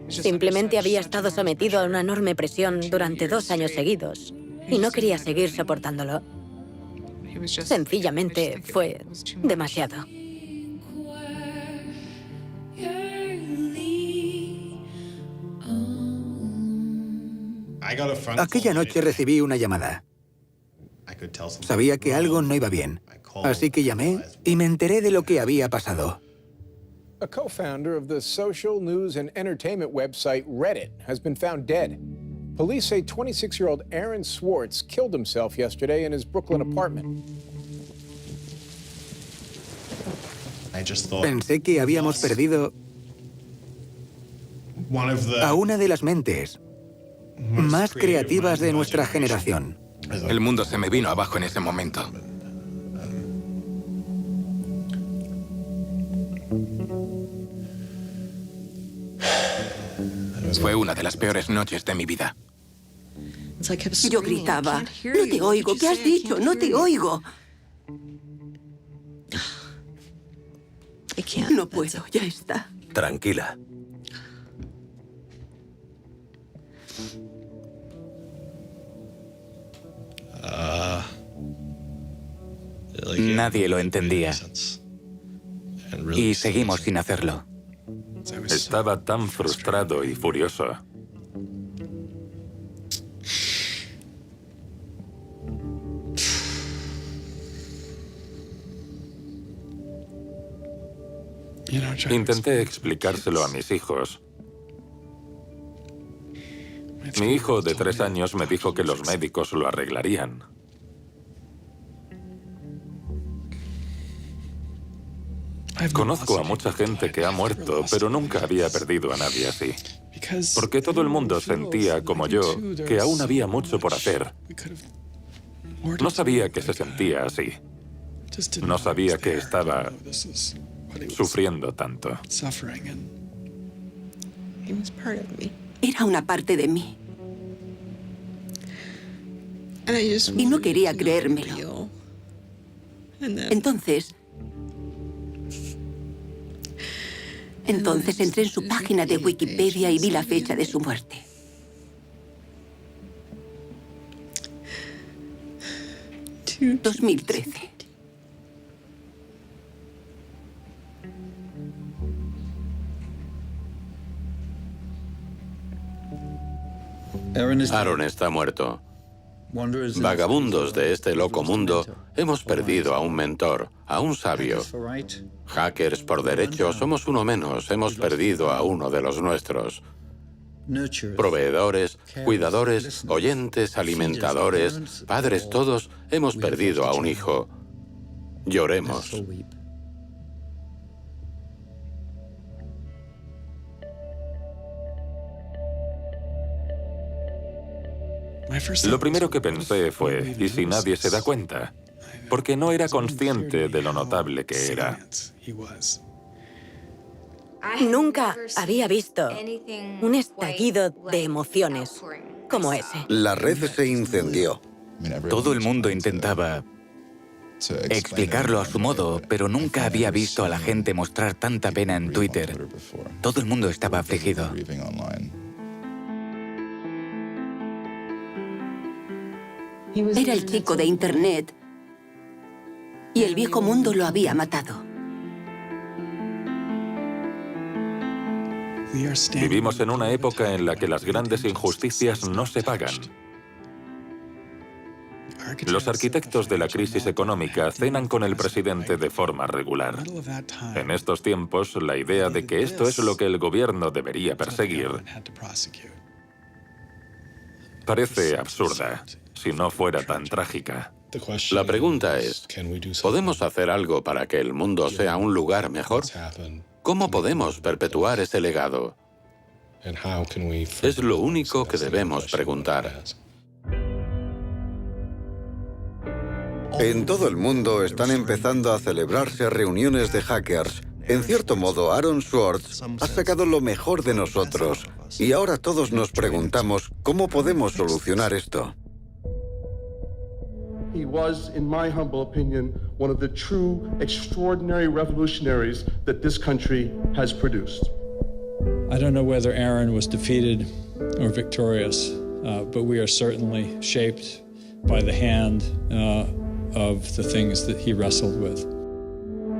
Speaker 18: Simplemente había estado sometido a una enorme presión durante 2 años seguidos y no quería seguir soportándolo. Sencillamente fue demasiado.
Speaker 16: Aquella noche recibí una llamada. Sabía que algo no iba bien, así que llamé y me enteré de lo que había pasado.
Speaker 1: A co-founder of the social news and entertainment website Reddit has been found dead. Police say 26-year-old Aaron Swartz killed himself yesterday in his Brooklyn apartment.
Speaker 16: Pensé que habíamos perdido a una de las mentes más creativas de nuestra generación.
Speaker 14: El mundo se me vino abajo en ese momento. Fue una de las peores noches de mi vida.
Speaker 9: Yo gritaba, no te oigo, ¿qué has dicho? No te oigo. No puedo, ya está.
Speaker 15: Tranquila.
Speaker 3: Nadie lo entendía. Y seguimos sin hacerlo.
Speaker 2: Estaba tan frustrado y furioso. Intenté explicárselo a mis hijos. Mi hijo de 3 años me dijo que los médicos lo arreglarían. Conozco a mucha gente que ha muerto, pero nunca había perdido a nadie así. Porque todo el mundo sentía, como yo, que aún había mucho por hacer. No sabía que se sentía así. No sabía que estaba sufriendo tanto.
Speaker 9: Era una parte de mí. Y no quería creérmelo. Entonces entré en su página de Wikipedia y vi la fecha de su muerte. ...2013.
Speaker 13: Aaron está muerto. Vagabundos de este loco mundo, hemos perdido a un mentor, a un sabio. Hackers por derecho, somos uno menos, hemos perdido a uno de los nuestros. Proveedores, cuidadores, oyentes, alimentadores, padres, todos, hemos perdido a un hijo. Lloremos.
Speaker 2: Lo primero que pensé fue, ¿y si nadie se da cuenta? Porque no era consciente de lo notable que era.
Speaker 18: Nunca había visto un estallido de emociones como ese.
Speaker 20: La red se incendió.
Speaker 3: Todo el mundo intentaba explicarlo a su modo, pero nunca había visto a la gente mostrar tanta pena en Twitter. Todo el mundo estaba afligido.
Speaker 9: Era el chico de Internet y el viejo mundo lo había matado.
Speaker 2: Vivimos en una época en la que las grandes injusticias no se pagan. Los arquitectos de la crisis económica cenan con el presidente de forma regular. En estos tiempos, la idea de que esto es lo que el gobierno debería perseguir parece absurda, si no fuera tan trágica.
Speaker 13: La pregunta es, ¿podemos hacer algo para que el mundo sea un lugar mejor? ¿Cómo podemos perpetuar ese legado? Es lo único que debemos preguntar.
Speaker 20: En todo el mundo están empezando a celebrarse reuniones de hackers. En cierto modo, Aaron Swartz ha sacado lo mejor de nosotros. Y ahora todos nos preguntamos, ¿cómo podemos solucionar esto?
Speaker 17: He was, in my humble opinion, one of the true extraordinary revolutionaries that this country has produced.
Speaker 19: I don't know whether Aaron was defeated or victorious, but we are certainly shaped by the hand of the things that he wrestled with.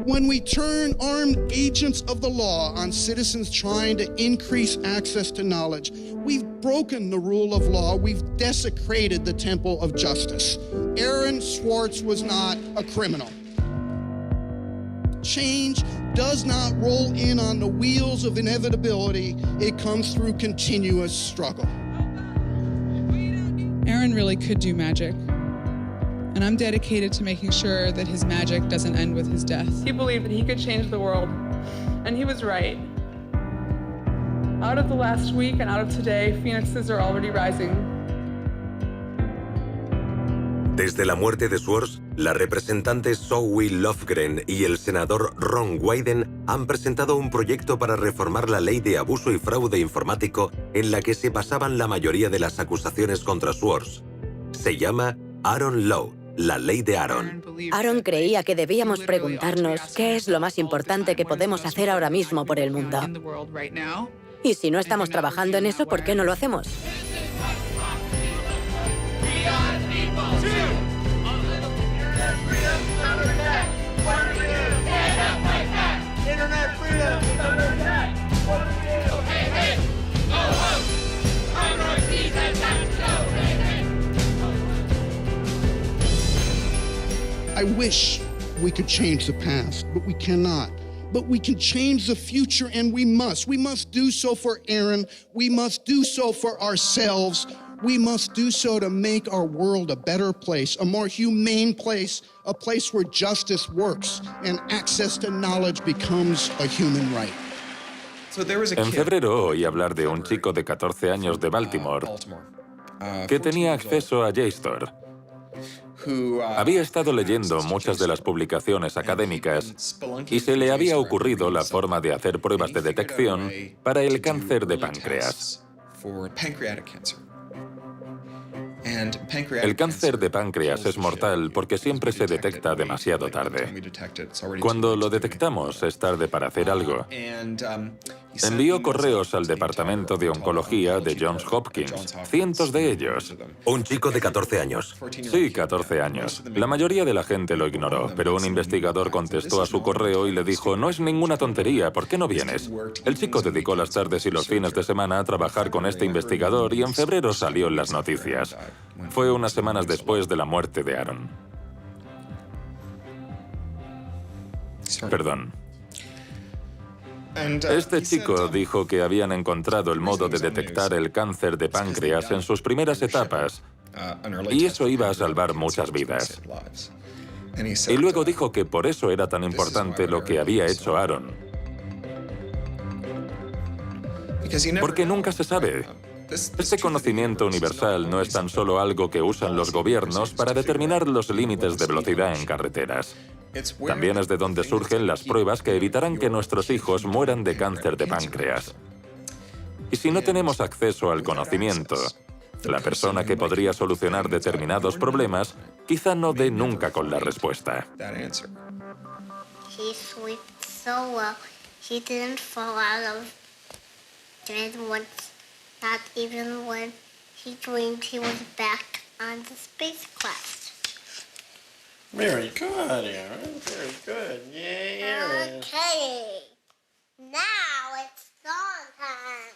Speaker 24: When we turn armed agents of the law on citizens trying to increase access to knowledge, we've broken the rule of law, we've desecrated the temple of justice. Aaron Swartz was not a criminal. Change does not roll in on the wheels of inevitability. It comes through continuous struggle.
Speaker 6: Aaron really could do magic. And I'm dedicated to making sure that his magic doesn't end with his death.
Speaker 7: He believed that he could change the world, and he was right. Out of the last week and out of today, phoenixes are already rising.
Speaker 15: Desde la muerte de Swords, la representante Zoe Lofgren y el senador Ron Wyden han presentado un proyecto para reformar la ley de abuso y fraude informático en la que se basaban la mayoría de las acusaciones contra Swords. Se llama Aaron Law, la ley de Aaron.
Speaker 18: Aaron creía que debíamos preguntarnos qué es lo más importante que podemos hacer ahora mismo por el mundo. Y si no estamos trabajando en eso, ¿por qué no lo hacemos?
Speaker 24: I wish we could change the past, but we cannot. But we can change the future, and we must. We must do so for Aaron. We must do so for ourselves. We must do so to make our world a better place, a more humane place, a place where justice works and access to knowledge becomes a human right.
Speaker 2: En febrero oí hablar de un chico de 14 años de Baltimore que tenía acceso a JSTOR. Había estado leyendo muchas de las publicaciones académicas y se le había ocurrido la forma de hacer pruebas de detección para el cáncer de páncreas. El cáncer de páncreas es mortal porque siempre se detecta demasiado tarde. Cuando lo detectamos es tarde para hacer algo. Envió correos al Departamento de Oncología de Johns Hopkins, cientos de ellos.
Speaker 15: Un chico de 14 años.
Speaker 2: Sí, 14 años. La mayoría de la gente lo ignoró, pero un investigador contestó a su correo y le dijo, no es ninguna tontería, ¿por qué no vienes? El chico dedicó las tardes y los fines de semana a trabajar con este investigador y en febrero salió en las noticias. Fue unas semanas después de la muerte de Aaron. Perdón. Este chico dijo que habían encontrado el modo de detectar el cáncer de páncreas en sus primeras etapas y eso iba a salvar muchas vidas. Y luego dijo que por eso era tan importante lo que había hecho Aaron. Porque nunca se sabe. Este conocimiento universal no es tan solo algo que usan los gobiernos para determinar los límites de velocidad en carreteras. También es de donde surgen las pruebas que evitarán que nuestros hijos mueran de cáncer de páncreas. Y si no tenemos acceso al conocimiento, la persona que podría solucionar determinados problemas quizá no dé nunca con la respuesta.
Speaker 22: He slept so well, he didn't fall out of bed once, not even when he dreamed he was back on the spacecraft.
Speaker 23: Very good, Aaron. Very good. Yay, Aaron.
Speaker 22: Okay, now it's song time.